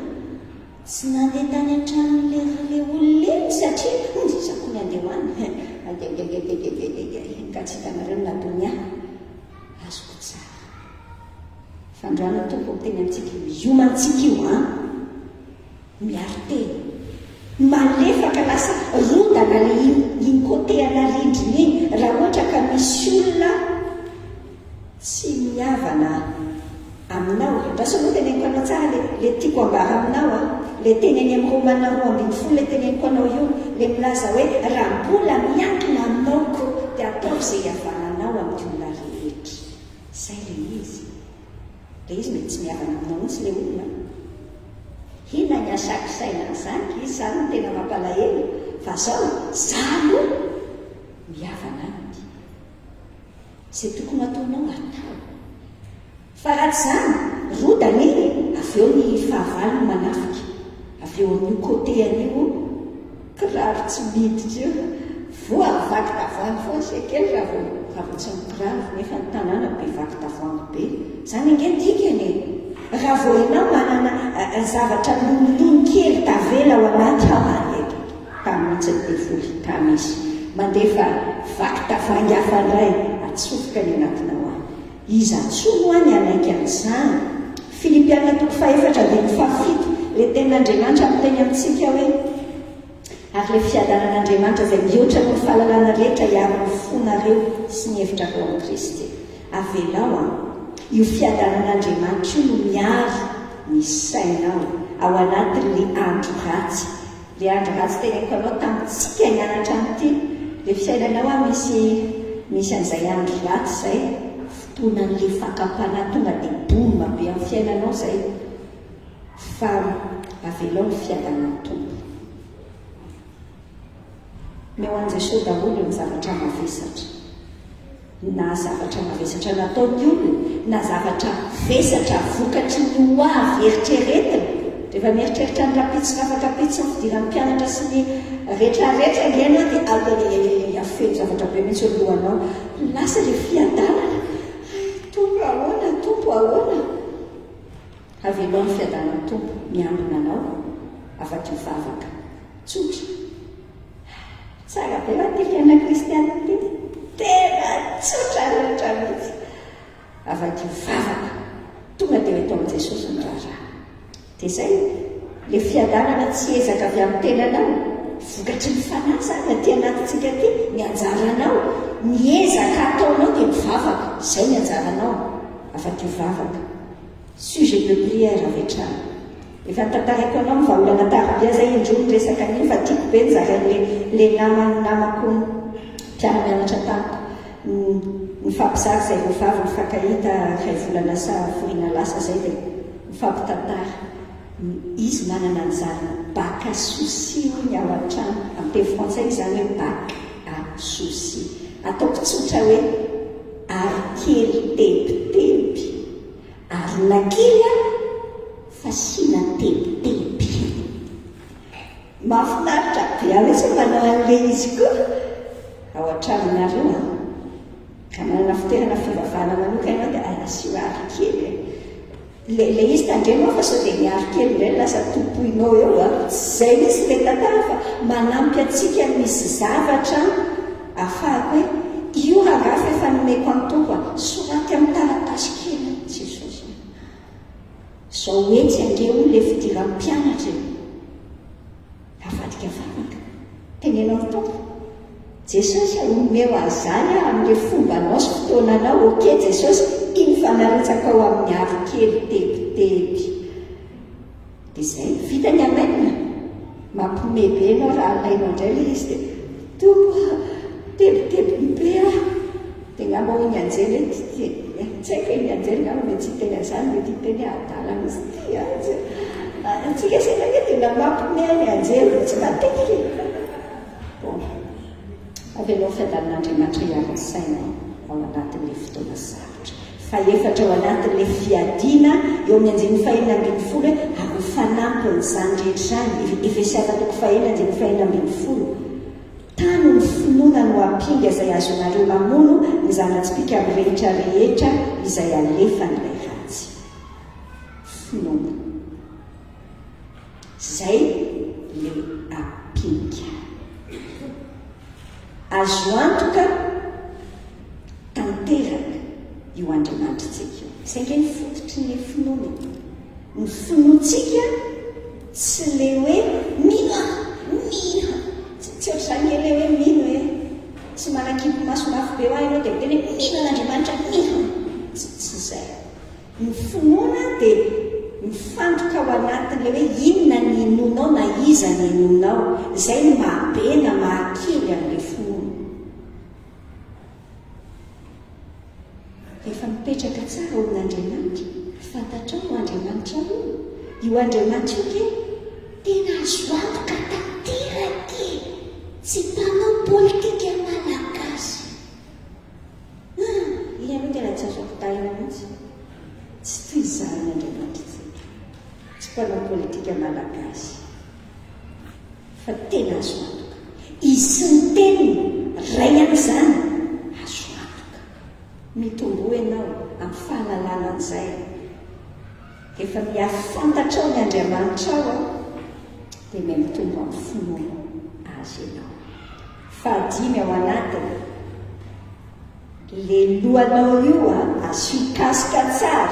tsy nandeha tany an-tranon'le ololeny satria zako ny andeha hoany gatsikanareo nadonya azoko tsara fandrano tompo teny amintsika iomantsika io miaro teny malefaka lasa rodana le iny côté anarindriny iny raha ohatra ka misy olona tsy mihavana aminao raso aloha teneniko anao tsara le tiako ambara aminao le teneny amin'ny Romana 2:10 le teneniko anao io le milaza hoe raha mbola miankina aminao koa dia atao izay hihavananao amin'ny olona rehetra zay le izy mety tsy mihavana aminao mihitsy le olona hina ny asako saina zany izy zany no tena mampalahelo fa zao zalo mihavana aminy zay tokony ataonao atao fa raha tsy zany rodana iny avy eo ny fahavalo no manafika avy eo amin'io côté an'io kiraro tsy miditra io voa vaky tavoangy foa sekely raha vao tsy mikiraro nefa ny tanàna be vaky tavoangy be zany angedikany raha vao ianao manana zavatra lololony kely tavela ao anaty amanety tamitsy ny devoly tamisy mandefa vaky tavoangy hafandray atsofoka ny anatinao any izy atsono any anaiky amin'izany Filipiana 4:7 le tenin'Andriamanitra miteny amintsika hoe ary le fiadanan'Andriamanitra izay mihoatra ny fahalalana rehetra hiaro ny fonareo sy ny hevitrareo amin'ny Kristy avelao io fiadanan'Andriamanitra io no miaro ny sainao ao anatin'le andro ratsy le andro ratsy teneniko anao tamintsika hianatra amin'ity le fiainanao misy an'izay andro ratsy zay fotoanan'le fakam-panahy tonga dia bomba be amin'ny fiainanao zay fa avelao ny fiadanan'ny tompo meo an'i Jesosy daholo ny zavatra mavesatra na zavatra mavesatra nataony olona na zavatra vesatra vokatry ny hoavy eritreretina rehefa mieritreritra ny rapitsy afaka pitsy ny fidiran'ny mpianatra sy ny rehetrarehetra ngianao dia afeno zavatra be mihitsy alohanao lasa le fiadanana tompo ahoana avelao ny fiadanan'ny tompo miambina anao afa-tsy mivavaka tsotra tsara be raha ty fiaina kristiana ty tena tsotra loatra mihitsy afa-tsy mivavaka tonga dia eto amin'i Jesosy ny raharaha dia zay le fiadanana tsy ezaka avy amin'ny tenanao vokatry ny fanasana ty anatintsika ty ny anjaranao ny ezaka ataonao dia mivavaka izay ny anjaranao afa-ty vavaka sujet de prière avetrany efa ntantarako anao mivaolana tarabia zay indrony resaka niny fa tiako be nizaraile namako mpiara-mianatra tamiko mifampizary zay vovavy mifankahita ray volana sa forina lasa zay dia mifampitantara izy manana anjara bac à souci ny ao an-trano amin'ny teny frantsay izany hoe bac à souci ataoko tsotra hoe ary kely tepitepy ary nakely fa sina tepitepy mahafinaritra be alesy manao an'le izy koa ao an-tranonareo ka manana fitoerana fivavahana manoka ianao dia asio ary kely le izy tandremo fa sao dia miary kely indray lasa tompoinao eo zay izy le tantara fa manampy atsika misy zavatra ahafahako hoe io ragafa efa nomeko an'toko soraty amin'ny taratasy kely jesosy zao etsy angeo le fidiran'ny mpianatra avadika vavaka tenenao ny tompo jesosy omeo azany amin'le fombanao sy fotoananao oke jesosy iny fanaretsaka ao amin'ny aro kely tepitepy dia zay vita ny amainina mampimebe anao raha alainao indray le izy dia tompo tepitepy be dia ngamba ho iny anjely tsy haiko iny anjely ngamba me tsy teny azany mety teny adalana izy ty antsika senake dia mampime ny anjely tsy matetika bon avenao fiadan'Andriamanitra iarany sainao ao anatin'le fotoana sarotra fa efatra ao anatin'le fiadiana eo amin'ny anjeny fahenina ambin'ny folo hoe ary fanampiny zany rehetra zany Efesiana toko fahenina anjeny fahenina ambin'ny folo tano ny finoana no ampinga izay azonareo mamono ny zana-tsipika amin'ny rehetra rehetra izay alefa n'ilay ratsy finoana zay le ampinga azo antoka tanteraka io Andriamanitra-tsika io izay nge ny fototry ny finoana ny finoantsika tsy le hoe mino tsy ohatr'izany le hoe mino hoe tsy manakipo maso mafy be ho anao dia miteny hoe mino an'Andriamanitra mino tsy zay ny finoana dia mifantoka ao anatin'le hoe inona ny inonao na iza ny inonao izay ny mahabe na mahakely amin'le finoana efa mipetraka tsara ao amin'Andriamanitra fantatrao no Andriamanitra io Andriamanitra io ke tena azo antoka tanteraky tsy mpanao politika malagasy iny aloha tena tsy azo ampitaina mihitsy tsy toy izany Andriamanitra tsy mpanao politika malagasy fa tena azo antoka izy ny teniny ray an'izany azo antoka mitombo ianao amin'ny fahalalana an'izay efa miafantatrao ny Andriamanitra ao dia may mitombo amin'ny finoana azy ianao fahadimy ao anatiny le lohanao io asio kasika tsara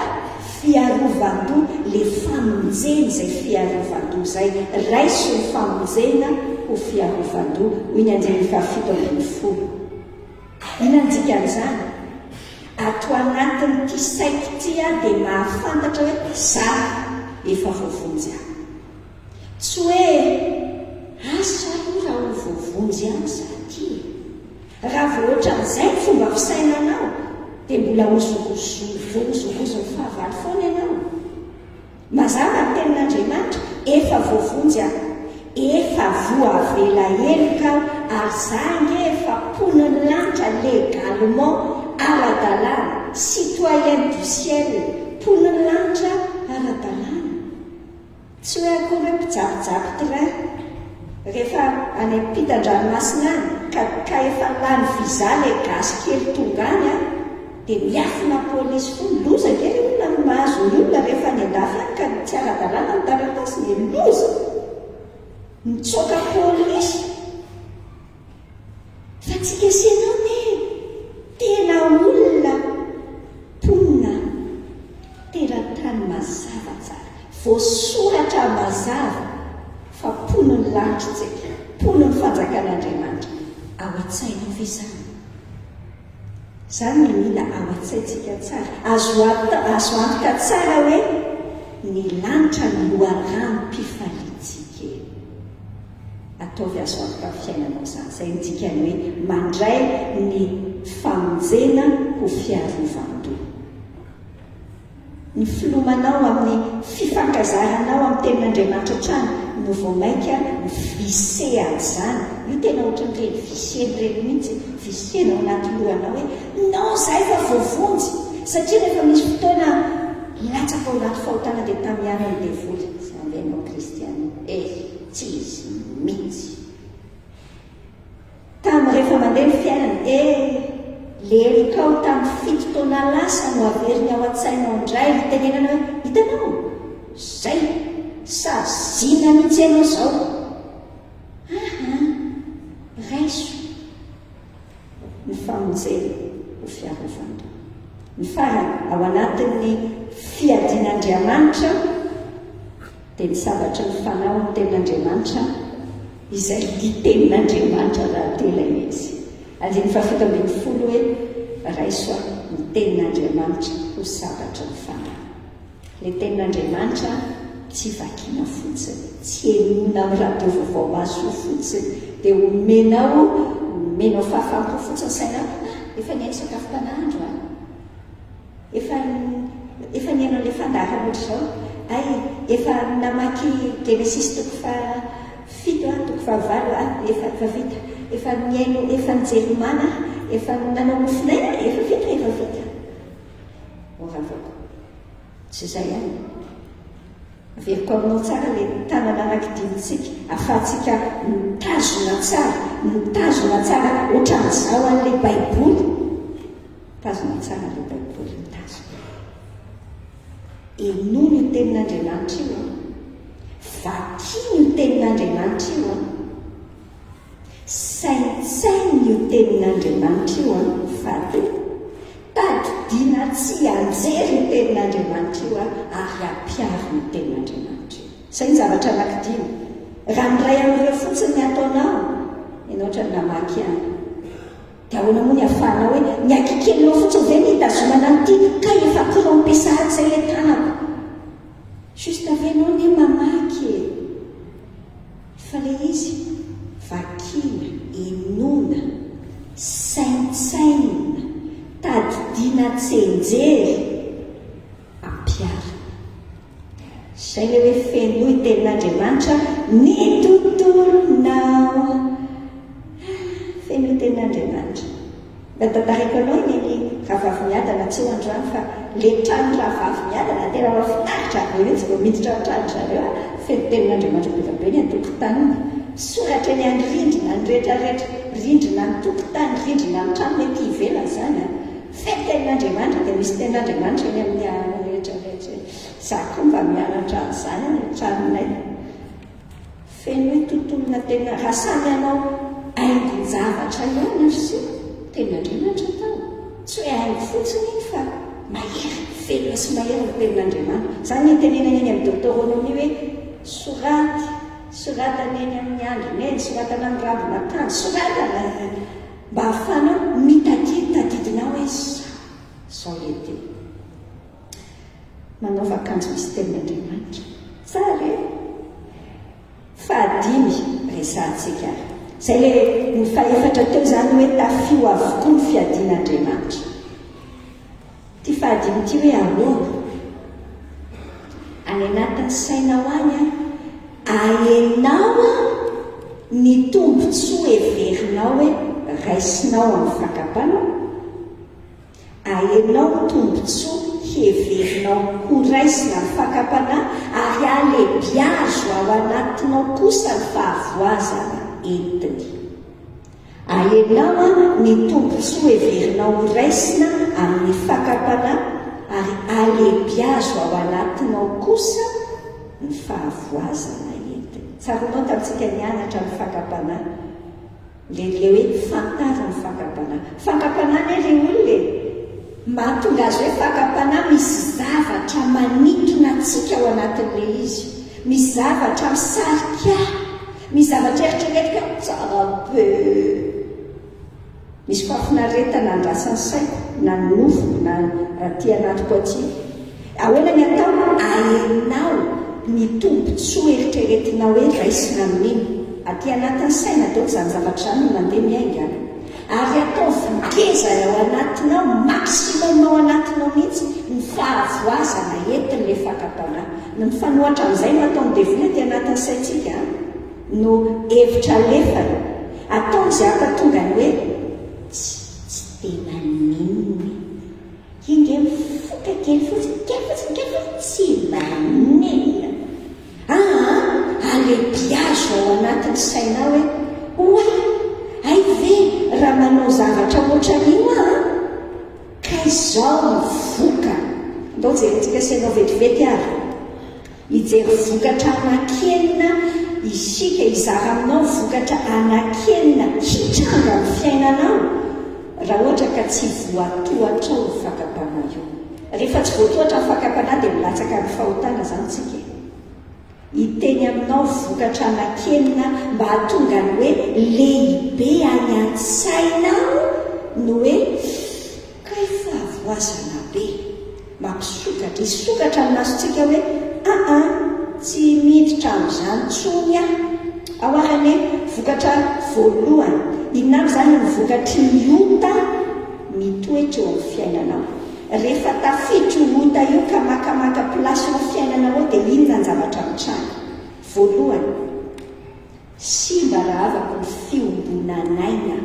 fiarovan-doha le famonjena izay fiarovan-doha zay raiso ny famonjena ho fiarovan-doha hoy ny anjeny fahafito ambin'ny folo inanjika an'izany ato anatin'ity saiko ty dia mahafantatra hoe za efa voavonjy aho tsy hoe asa aloha raha ho voavonjy aho za ty raha voatra n'izay ny fomba fisainanao dia mbola vozogozo ny fahavalo foana ianao mazava ny tenin'Andriamanitra efa voavonjy aho efa voavela elika ary zange efa poniny lanitra légalement ara-dalàna citoyen du ciel poniny lanitra ara-dalàna tsy hoe akory hoe mpijabojaby train rehefa any ampitan-dranomasina any ka efa lany viza le gasy kely tonga any dia miafina polisy fo loza kely olona no mahazo ny olona rehefa ny andafy any ka tsy ara-dalàna ny taratasy ny loza mitsoka polisy fa tsy kesenao ne tena olona ponina teratany mazava tsara voasoratra mazava fa poniny lanitra tsika polo ny fanjakan'Andriamanitra ao an-tsaina ve izany? Izany no mila ao an-tsaintsika tsara. Azo antoka tsara hoe ny lanitra ny loharano-pifaliantsika. Ataovy azo antoka fiainanao izany. Izay no dikany hoe mandray ny famonjena ho fiarovan-doha. Ny filomanao amin'ny fifankazaranao amin'ny tenin'Andriamanitra trano no vao mainka ny visehany izany. Io tena ohatran'ireny viseny ireny mihitsy, visena ao anaty lohanao hoe non zahay efa voavonjy, satria rehefa misy fotoana latsaka ao anaty fahotana dia tamiana ny devoly izany ianao kristiana. Tsy izy mihitsy. Tamin'ny rehefa mandeha ny fiainana, lelokao tamin'ny 7 taona lasa no averiny ao an-tsainao indray itenenana hoe hitanao zay sazina mihitsy ianao izao. Raiso ny famonjena ho fiarovana. Ny farany ao anatin'ny fiadin'Andriamanitra dia ny zavatra ny fanao ny tenin'Andriamanitra izay ditenin'Andriamanitra raha tena izy. Andiny 7:10 hoe raiso ny tenin'Andriamanitra ho zavatra ny fanao. Ilay tenin'Andriamanitra tsy vakiana fotsiny, tsy enona amin'ny radio vaovao maso fotsiny dia omenao fahafanto fotsiny saina. Efa niaino sakafom-panahandro efa niaino ilay fandaharana ohatr'izao. Efa namaky Genesis 7:7 efa vita. Efa niaino, efa nijery mana, efa nanao mofinaina, efa vita. Oravako. Tsy izay ihany. Averiko aminao tsara ilay tanana anankidinitsika, ahafahantsika mitazona tsara ohatran'izao an'ilay Baiboly. Mitazona tsara ilay Baiboly mitazona. Enono io tenin'Andriamanitra io, vakiny io tenin'Andriamanitra io, saintsainy io tenin'Andriamanitra io, fady tadidiana tsy anjery io tenin'Andriamanitra io ary ampiaro ny tenin'Andriamanitra io. Izay ny zavatra anankidimy. Raha miray amin'ireo fotsiny ny ataonao, ianao ohatra ny namaky ihany. Dia ahoana moa ny ahafahanao hoe ny akikelinao fotsiny ve ny hitazomana an'ity ka efa kirao-pesahany izay ilay tanako. Juste avenao ny mamaky fa ilay izy vakina, enona, saintsaina, tadidiana tsenjery, ampiara. Izay ilay hoe feno i tenin'Andriamanitra ny tontolonao. Feno i tenin'Andriamanitra. Mba tantaraiko anao ny rahavavy miadana tsy ho androany fa le trano rahavavy miadana tena mahafinaritra. Eo tsy vao miditra ao trano zareo feno tenin'Andriamanitra be be ny an-tokotaniny. Soratra ny any rindrina ny rehetrarehetra, rindrina ny tokotany, rindrina ny trano mety ivelany izany. Feno tenin'Andriamanitra dia misy tenin'Andriamanitra eny amin'ny rehetrarehetra. Izaho koa mba mianatra an'izany ny tranonay. Feno hoe tontolona tena raha samy ianao haingon-javatra ihany sy tenin'Andriamanitra tao. Tsy hoe haingo fotsiny iny fa mahery, velona sy mahery ny tenin'Andriamanitra. Izany ny tenenana eny amin'ny Deutéronomie hoe soratana eny amin'ny androny eny, soratana ny ravina-tany, soratana mba hahafanao mitadidinao hoe izao ety. Manaova akanjo misy tenin'Andriamanitra. Tsara e! Fahadimy resahantsika. Izay ilay ny faefatra teo izany hoe tafio avokoa ny fiadian'Andriamanitra. Ty fahadimy ty hoe ahoana? Any anatin'ny sainao any ahenao ny tombontsoa heverinao hoe raisinao amin'ny fakapanao. Ahenao ny tombontsoa heverinao ho raisina amin'ny fakapana ary alebiazo ao anatinao kosa ny fahavoazana entiny. Ahenao ny tombontsoa heverinao ho raisina amin'ny fakapana ary alebiazo ao anatinao kosa ny fahavoazana entiny. Tsaronao tamintsika nianatra ny fakapana. Le hoe fantaro ny fakapana. Fakapana ny ry olona mahatonga azy hoe fakapana misy zavatra manintona antsika ao anatin'ilay izy. Misy zavatra misarika, misy zavatra eritreretika tsara be, misy fafinaretana andrasany saiko na nofo na ty anatiko aty ahoana ny atao aenao ny tombontsoa eritreretina hoe raisina amin'iny aty anatin'ny saina deo zany zavatra zany no mandeha miainga ary atao vokeza ao anatinao maximum ao anatinao mihitsy ny fahavoazana entin'le fakapana no mifanohatra amin'izay no ataony devina ty anatin'ny saitsika no hevitra lefana ataon'izay ampatonga ny hoe tsy tena ninny inge mifoka kely fotsiny tsy manina alebiazo ao anatin'ny sainao hoe ay ve raha manao zavatra ohatran'io ka izao mivoka ndao jerentsika sainao vetivety ary hijery vokatra anakenina isika izara aminao vokatra anakenina hitranga ny fiainanao raha ohatra ka tsy voatohatra ny fakapana io rehefa tsy voatohatra ny fakapana dia milatsaka ny fahotana zany tsika hiteny aminao vokatra anakenina mba hatonga ny hoe lehibe any an-tsainao no hoe kay fahavoazana be mampisokatra isokatra amin'azotsika hoe tsy miditra amin'izany tsony ahoarany vokatra voalohany inona zany ny vokatry ny ota mitoetra eo amin'ny fiainanao rehefa tafitry ota io ka makamaka plasy eo amin'ny fiainanao ao dia inona ny zavatra mitranga voalohany simba raha avako ny fiombonanaina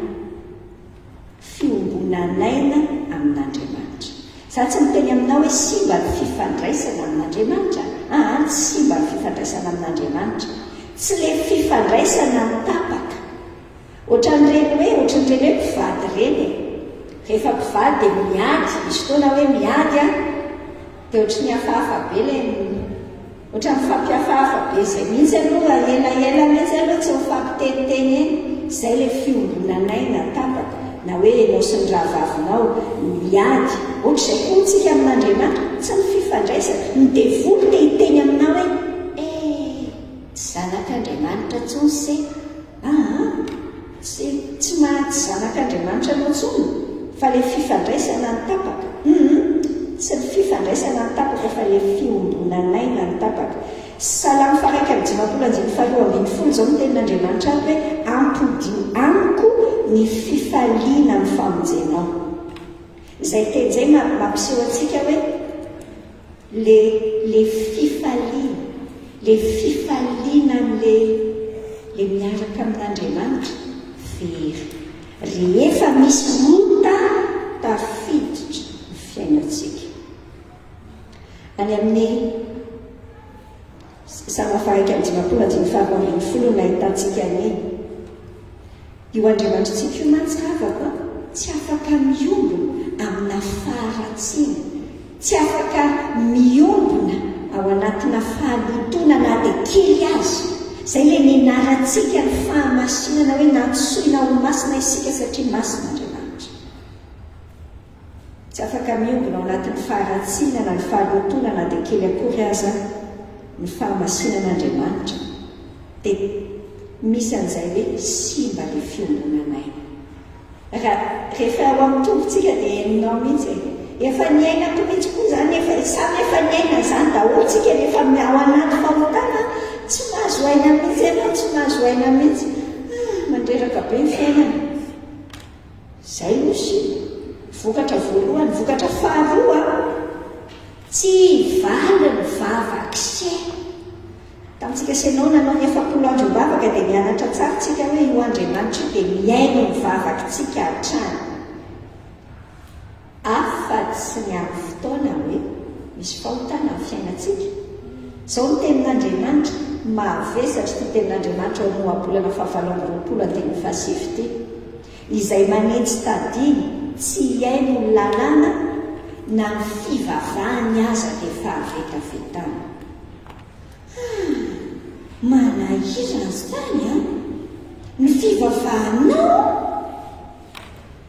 amin'Andriamanitra za tsy miteny aminao hoe simba ny fifandraisana amin'Andriamanitra tsy simba ny fifandraisana amin'Andriamanitra tsy le fifandraisana mitapaka ohatran'ireny hoe mpivady reny rehefa mpivady dia miady misy fotoana hoe miady dia ohatry ny hafahafa be le ohatran'ny mifampihafahafa be zay mihitsy aloha elaela mihitsy aloha tsy mifampiteniteny eny izay le fiombonanaina tapaka na hoe enao sy ny rahavavinao miady ohatr'izay koa tsika amin'Andriamanitra tsy ny fifandraisana ny devoly dia hiteny aminao hoe zanak'Andriamanitra tsony se tsy mahatsy zanak'Andriamanitra anao tsony fa le fifandraisana ny tapaka tsy ny fifandraisana ny tapaka fa le fiombonanaina ny tapaka Salamo faraka amin'ny 5:1 zao ny tenin'Andriamanitra hoe ampodio amiko ny fifaliana amin'ny famonjenao izay teny zay mampiseho antsika hoe le fifaliana le miaraka amin'Andriamanitra very rehefa misy ota tafiditra ny fiainantsika any amin'ny Salamo faraka amin'ny 5:1 nahitantsika ny io Andriamanitrantsika io mantsavako tsy afaka miombona amina faharatsiana tsy afaka miombona ao anatina fahalotona na dia kely azy izay le nianarantsika ny fahamasinana hoe natsoina ho masina isika satria masina Andriamanitra tsy afaka miombona ao anatin'ny faharatsiana na ny fahalotona na dia kely akory aza ny fahamasinan'Andriamanitra dia misy an'izay hoe simba le fiombonanaina rehefa ao amin'ny tompontsika dia hainao mihitsy efa niainako mihitsy koa zany samy efa niaina zany daholo tsika rehefa ao anaty fahotana tsy mahazo aina mihitsy ianao tsy mahazo aina mihitsy mandreraka be ny fiainana zay osy vokatra voalohany vokatra faharoa tsy valy ny vavak'se tamintsika senao nanao ny 70 andro mivavaka dia mianatra tsara tsika hoe io Andriamanitra dia miaino ny vavakitsika hatrany afa-tsy ny amin'ny fotoana hoe misy fahotana amin'ny fiainantsika zao ny tenin'Andriamanitra mahavesatra ty tenin'Andriamanitra ao Noabolana 7:20 izay manetsy tadiny tsy haino ny lalàna na ny fivavahany aza dia fahavetavetana manahirana zany ny fivavahanao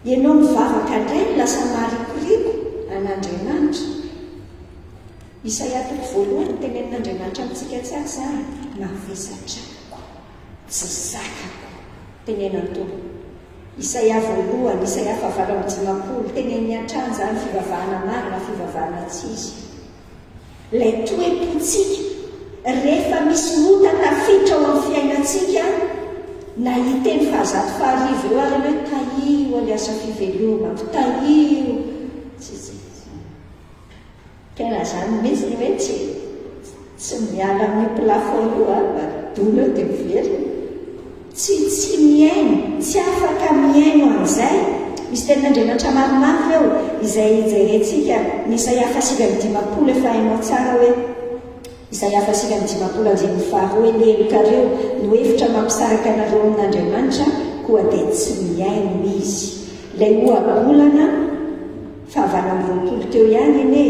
ianao mivavaka indray ny lasa marikoriko an'Andriamanitra Isaia 1 tenenin'Andriamanitra amintsika tsara zany mavesatra tsy zakako tenenany tompo. Isaia voalohany, Isaia 9:20 teneniny an-trano zany fivavahana marina, fivavahana tsisy. Ilay toe-potsika rehefa misy ota tafiditra ao amin'ny fiainantsika, na hiteny fahazato faharivo eo ary hoe taio aliasa fivelomako, taio tena zany mihitsy ny hoe tsy miala amin'ny plafond io dolo eo dia miverina. Tsy miaino, tsy afaka miaino an'izay. Misy tenin'Andriamanitra maromaro eo izay jerentsika ny Isaia 9:20 efa hainao tsara hoe Isaia 9:20 hoe ny elokareo no hevitra mampisaraka anareo amin'Andriamanitra koa dia tsy miaino izy. Ilay ohabolana 9:20 teo ihany ine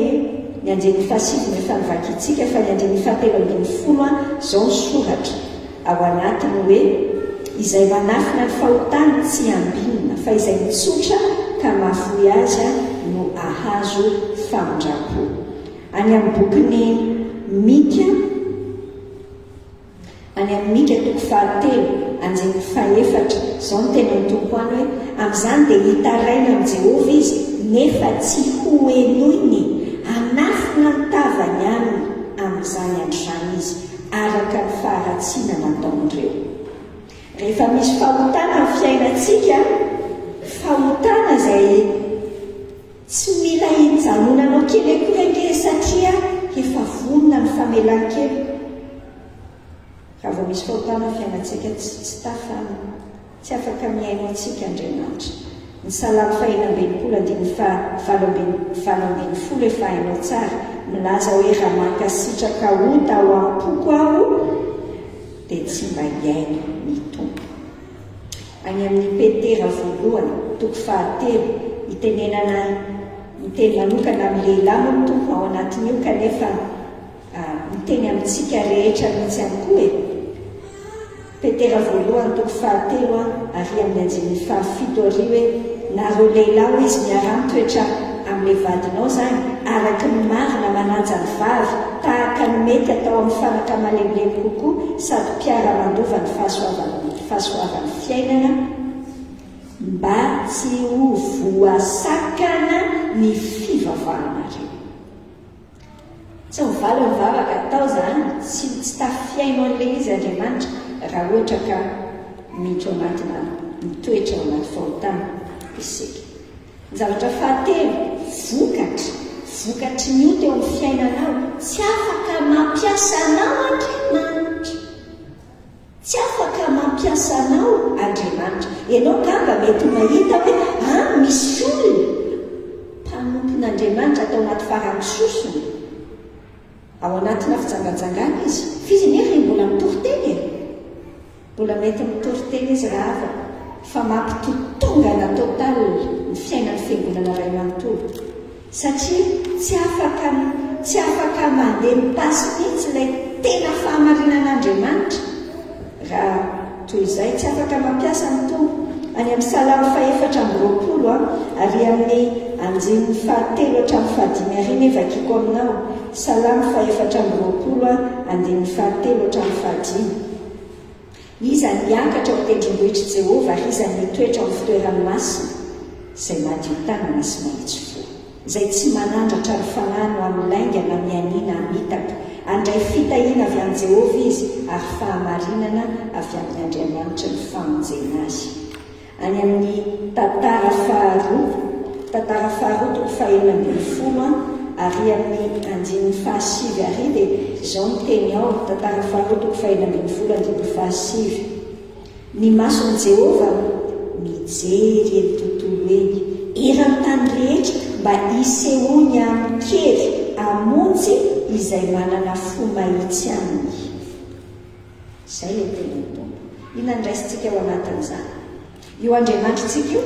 ny 9:7 efa nivakitsika fa ny 9:7 zao ny soratra ao anatiny hoe izay manafina ny fahotany tsy ambinina fa izay mitsotra ka mahafoy azy no ahazo famindrapo. Any amin'ny bokiny Mika, any amin'ny Mika 2:1-4 zao ny tena ny tompo any hoe amin'izany dia hitaraina amin'ny Jehovah izy nefa tsy ho enoiny, anafina ny tavany aminy amin'izany androany izy araka ny faharatsiana nataon'ireo. Rehefa misy fahotana amin'ny fiainantsika, fahotana izay tsy mila hijanonanao kely akory ange satria efa vonona ny famelan-kely. Raha vao misy fahotana amin'ny fiainantsika tsy tafana, tsy afaka miaino antsika Andriamanitra. Ny Salamo 1:7-20 efa hainao tsara, milaza hoe raha mankasitraka ota ao am-poko aho dia tsy mba hiaino ny tompo. Any amin'ny Petera 1:1 itenenana miteny manokana amin'ny lehilahy moa ny tompo ao anatin'io kanefa miteny amintsika rehetra mihitsy ihany koa e. Petera 1:1 ary amin'ny 7 hoe nareo lehilahy hoe izy miara-mitoetra amin'ilay vadinao zany araka ny marina manaja ny vavy tahaka ny mety atao amin'ny fanaka malemilemy kokoa sady mpiara-mandova ny fahasoavan'ny fiainana mba tsy ho voasakana ny fivavahana reo. Tsy mivaly mivavaka atao zany, tsy tafiaino an'ilay izy Andriamanitra raha ohatra ka miditra anatina mitoetra ao anaty fahotana isika. Ny zavatra fahatelo, vokatry ny ota eo amin'ny fiainanao, tsy afaka mampiasa anao Andriamanitra. Tsy afaka mampiasa anao Andriamanitra. Ianao ngamba mety mahita hoe misy olona mpanompon'Andriamanitra atao anaty farangisosony, ao anatina fijangajangana izy, fizy nefa mbola mitory-teny mbola mety mitory-teny izy raha hafa fa mampitotongana totaly ny fiainan'ny fiangonana iray manontolo satria tsy afaka mandeha mipasy mihitsy ilay tena fahamarinan'Andriamanitra raha toy izay tsy afaka mampiasa ny tompo. Any amin'ny Salamo 4:20 ary amin'ny 5:7-5 evakiko aminao. Salamo 4:20-5. Iza niakatra ao tendrombohitry Jehovah ary iza nitoetra amin'ny fitoerany masina izay madio tanana sy mahitsy fo, izay tsy manandratra ny fanano amin'ny laingana mianina amitaka. Andray fitahiana avy amin'ny Jehovah izy ary fahamarinana avy amin'ny Andriamanitra ny famonjena azy. Any amin'ny tantara faharoa 1:20 ary amin'ny 9:7 dia izao ny teny ao. Tantara faharoa 1:20 ny mason'i Jehovah mijery eny tontolo eny eran'ny tany rehetra mba hisehoany amin'ny kely amonjy izay manana fo mahitsy aminy. Izay le teny tompo. Inona ny raisintsika ao anatin'izany? Io Andriamanitrantsika io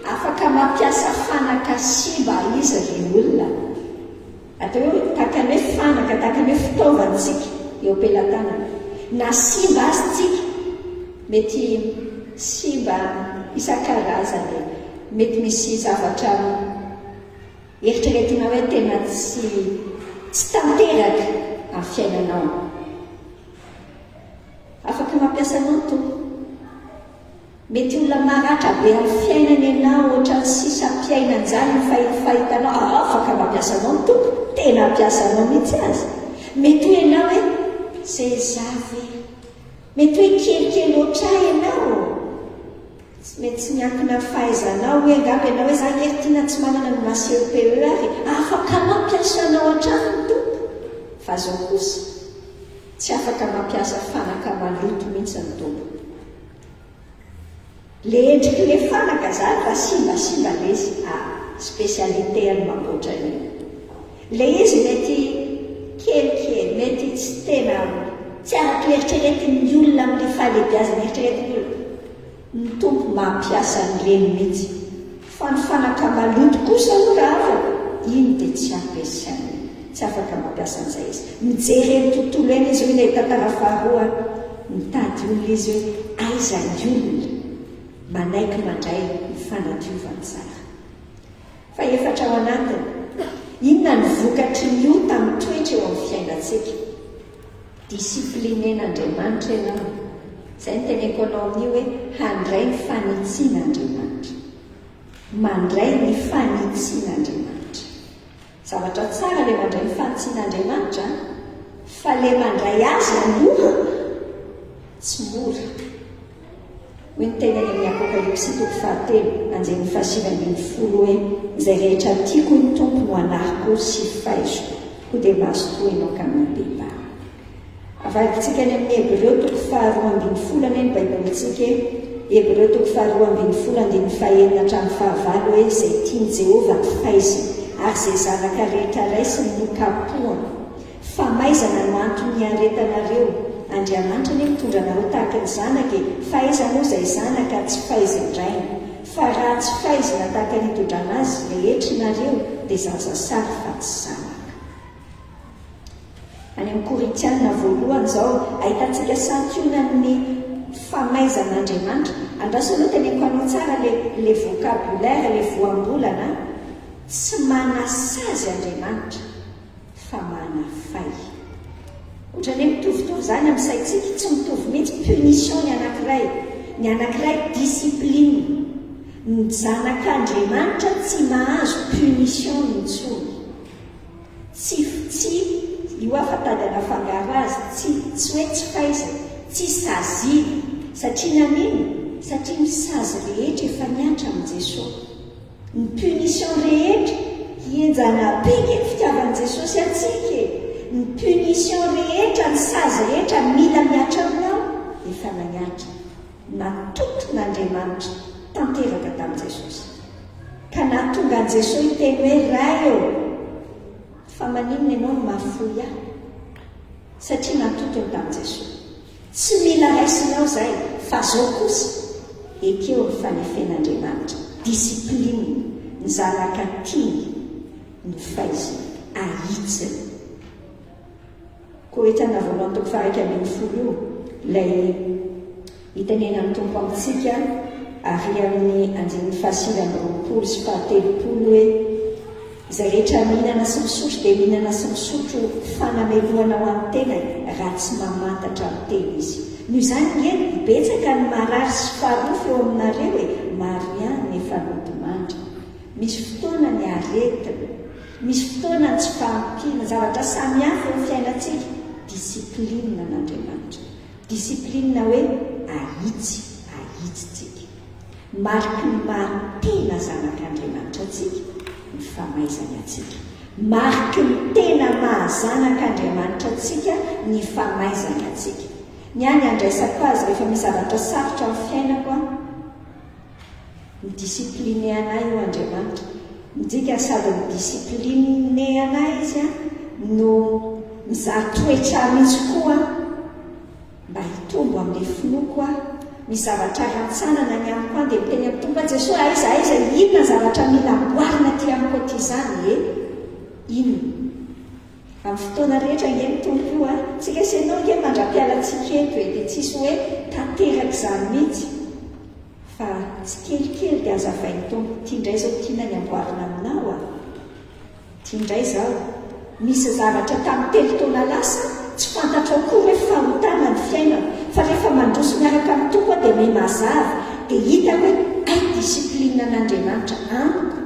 afaka mampiasa fanaka simba izy ry olona. Atao hoe tahaka ny hoe fanaka, tahaka ny hoe fitaovantsika eo am-pelantanana. Na simba azy tsika, mety simba isan-karazany, mety misy zavatra eritreretina hoe tena tsy tanteraka amin'ny fiainanao. Afaka mampiasa mampiasanao tompo. Mety olona maratra be amin'ny fiainana ianao ohatra ny sisa-piainan'izany ny fahitanao afaka mampiasanao ny tompo, tena ampiasanao mihitsy azy. Mety hoe ianao hoe zezavy, mety hoe kelikely oatra ianao, mety tsy miankina fahaizanao hoe angamba ianao hoe za eritiana tsy manana ny CEPE ary afaka mampiasanao hatrany ny tompo. Fa zao kosa tsy afaka mampiasa fanaka maloto mihitsy ny tompo. Le endriky le fanaka zany fa simbasimba le izy spécialité any mamboatra io. Le izy mety kelikely, mety tsy tena tsy araka eritreretin'ny olona amin'ny fahalebiazana eritreretin'ny olona. Ny tompo mampiasa n'ireny mihitsy. Fa ny fanaka maloto kosa no raha iny dia tsy ampiasainy, tsy afaka mampiasa an'izay izy. Mijery ny tontolo eny izy hoe ilay tantara faharoa mitady olona izy hoe aiza ny olona manaiky mandray ny fanadiovany tsara. Fa efatra ao anatiny, inona ny vokatry ny io tamin'ny toetra eo amin'ny fiainantsika? Disiplinen'Andriamanitra ianao. Izay ny teneniko anao amin'io hoe handray ny fanitsian'Andriamanitra. Mandray ny fanitsian'Andriamanitra. Zavatra tsara le mandray ny fanitsian'Andriamanitra, fa le mandray azy aloha tsy mora. Hoe ny tena ny Apokalypsy 3:7 hoe izay rehetra tiako ny tompo no anariko sy faizoko, ho dia mahazo toa ianao ka mibebaa. Avadintsika any amin'ny Hébreu 4:12 ny Baibolintsika, Hébreu 4:12-15 hatramin'ny 15 hoe izay tiany Jehova ny faizina ary izay zanaka rehetra raisiny no kapohana. Fa maizana no antony aretanareo. Andriamanitra ny mitondra anareo tahaka ny zanaka, fahaizana moa izay zanaka tsy fahaizindrainy. Fa raha tsy fahaizina tahaka ny hitondrana azy rehetrinareo dia zaza sary fa tsy zanaka. Any amin'ny Korintiana 1 izao ahitantsika santionan'ny famaizan'Andriamanitra. Andraso aloha teneniko anao tsara le vocabulaire, le voambolana. Tsy manasazy Andriamanitra fa manafay. Ohatrany hoe mitovitovy zany amin'ny saintsika, tsy mitovy mihitsy punition ny anankiray. Ny anankiray discipline. Ny zanak'Andriamanitra tsy mahazo punition intsony. Tsy io afatady anafangaro azy, tsy hoe tsy faizana, tsy sazina. Satria nanino? Satria ny sazy rehetra efa miantra amin'i Jesosy. Ny punition rehetra hienjana beka ny fitiavan'i Jesosy atsika. Ny punition rehetra, ny sazy rehetra mila miatra aminao efa naniatra. Natoton'Andriamanitra tanteraka tamin'i Jesosy. Ka nahatonga an'i Jesosy hiteny hoe ray eo. Fa maninona ianao no mahafoy ahy? Satria natotony tamin'i Jesosy. Tsy mila raisinao izay, fa zao kosa ekeo ny fanefen'Andriamanitra. Discipline, ny zanaka tiany, ny faizina, ahitsiny. Koa hitana voalohany toko 1:10 ilay hitenenan'ny tompo amintsika ary amin'ny 9:20 sy 13 hoe izay rehetra mihinana sy misotro dia mihinana sy misotro fanameloana ho an'ny tena raha tsy mamantatra ny tena izy. Noho izany eny betsaka ny marary sy farofo eo aminareo maro ihany nefa nodimandry. Misy fotoana ny aretina, misy fotoana ny tsy fahampiana, zavatra samihafa eo amin'ny fiainantsika. Discipline n'Andriamanitra. Discipline hoe ahitsitsika. Mariky ny mahatena zanak'Andriamanitra atsika ny famaizany atsika. Mariky ny tena mahazanak'Andriamanitra atsika ny famaizany atsika. Ny any andraisako azy rehefa misy zavatra sarotra amin'ny fiainako ny discipline anay io Andriamanitra. Midika sady ny discipline anay izy no mizaha toetra mihitsy koa mba hitombo amin'ny finoko misy zavatra rantsanana ny amiko dia miteny amin'ny tompo Jesosy aiza inona zavatra mila amboarina ty amiko aty izany inona amin'ny fotoana rehetra nge tompo io tsika sy ianao nge mandra-pialantsika eto dia tsisy hoe tanteraka izany mihitsy fa tsy kelikely dia azavain'ny tompo tia indray zao tiana ny amboarina aminao tia indray zao misy zavatra tamin'ny telo taona lasa tsy fantatrao koa hoe fahotana ny fiainana fa rehefa mandroso miaraka amin'ny toko dia may mazava dia hita hoe ay disiplina an'Andriamanitra amiko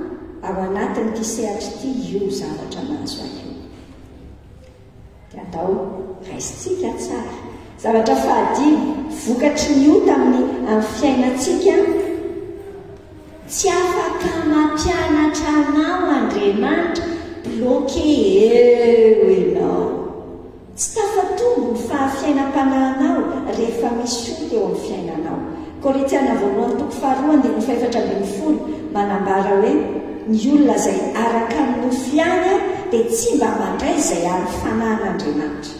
ao anatin'ity sehatra ity io zavatra mahazo ahy io. Dia andao raisitsika tsara. Zavatra fahadimy, vokatry ny ota amin'ny fiainantsika, tsy afaka mampianatra anao Andriamanitra bloqué eo ianao. Tsy tafatombo ny fahafiainam-panahinao rehefa misy ota eo amin'ny fiainanao. Korinthiana voalohany toko 4:4 manambara hoe ny olona izay araka ny nofiany dia tsy mba mandray izay ary fanahin'Andriamanitra.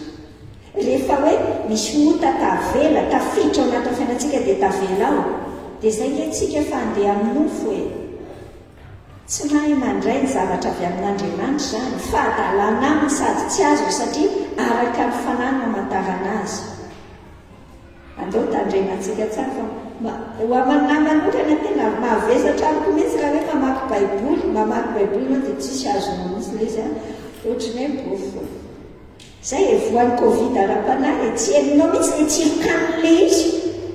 Rehefa hoe misy ota tavela, tafiditra ao anatin'ny fiainantsika dia tavela ao, dia izay ntsika fa andeha amin'ny nofo hoe tsy mahay mandray ny zavatra avy amin'Andriamanitra izany, fahadalana aminy sady tsy azo satria araka ny fanahy mamantarana azy. Andao tandremantsika tsara fa ho amanà manokana tena mahavezatra amiko mihitsy raha hoe mamaky baiboly no dia tsisy azonao mihitsy ilay izy ohatrany hoe bofo. Zay e voan'ny Covid ara-panahy tsy hainao mihitsy ny tsirokan'le izy.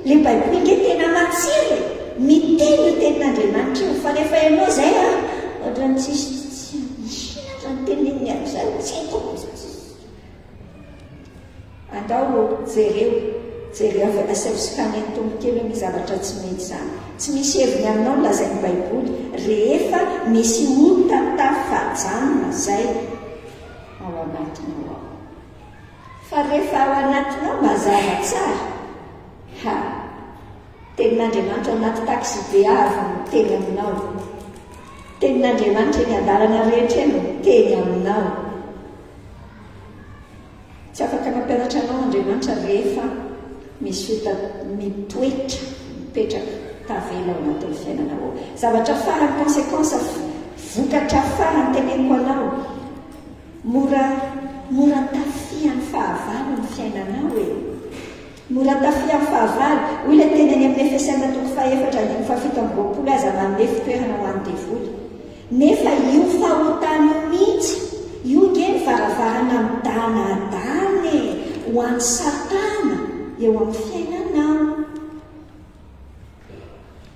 Le baiboly nge tena matsiro e, miteny io tenin'Andriamanitra io, fa rehefa ianao izay ohatrany tsisy ny teneniny amin'izany tsy haiko. Andao jereo avy asehosikany ny tombokely hoe misy zavatra tsy mety izany. Tsy misy heviny aminao ny lazain'ny baiboly rehefa misy ota tafajanona zay ao anatinao ao. Fa rehefa ao anatinao mazava tsara, tenin'Andriamanitra ao anaty taxi be avy no teny aminao. Tenin'Andriamanitra eny an-dalana rehetra eny no teny aminao. Tsy afaka mampianatra anao Andriamanitra rehefa misy ota mitoetra mipetraka tavela ao anatin'ny fiainanao. Zavatra farany konsekansa vokatra farany teneniko anao, mora tafia ny fahavalo ny fiainanao e. Mora tafia ny fahavalo. Hoy ilay teny any amin'ny Efesina toko 4:7 aza manome fitoerana ho an'ny devoly. Nefa io fahotana io mihitsy, io nge ny varavarana midanadany ho an'ny Satana eo amin'ny fiainanao.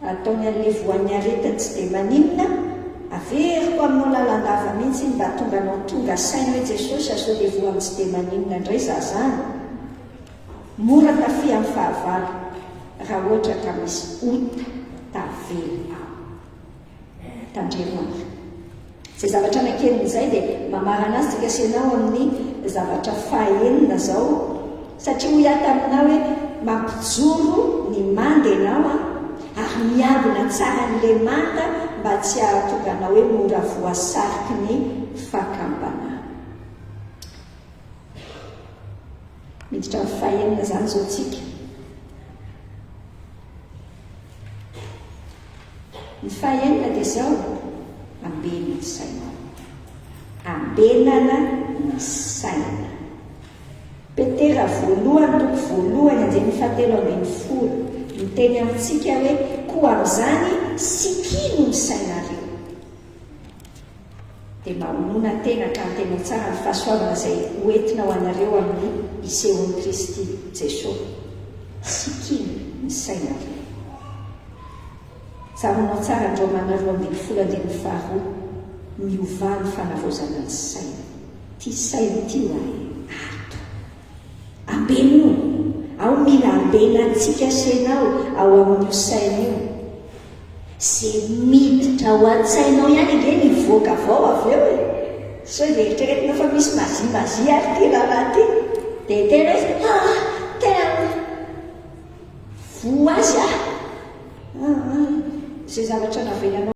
Ataony an'le voan'ny aretiny tsy dia maninona, averiko aminao lalandava mihitsy mba tonga anao tonga saina hoe Jesosy azo dia voan'ny tsy dia maninona indray zazany. Mora tafia amin'ny fahavalo raha ohatra ka misy ota tavela ao. Tandremana. Izay zavatra anankelin'izay dia mamarana azy tsika senao amin'ny zavatra fahaenina zao, satria ho hita aminao hoe mampijoro ny manda ianao ary miambina tsara n'ilay manda mba tsy hahatonga anao hoe mora voasariky ny fakambanana. Miditra amin'ny fahaenina zany zao tsika. Ny fahaenina dia zao, ambena ny sainao. Ambenana ny saina. Petera voalohany toko 1:7 miteny amintsika hoe koa amin'izany sikino ny sainareo. Dia mamonoana tena ka tena tsara ny fahasoavana izay hoentina ho anareo amin'ny isehon'i Kristy Jesosy. Sikino ny sainareo. Zahoanao tsara andreo manareo 12:12 miova ny fanavozana ny saina. Ty saina ty ato. Ambeno ao mila ambenantsika sainao ao amin'io saina io. Zay miditra ao an-tsainao ihany nge nivoaka avao avy eo e. So dia eritreretina fa misy mazimazy ary ty raha ty. Dia tena hoe tena voazy zay zavatra navelanao.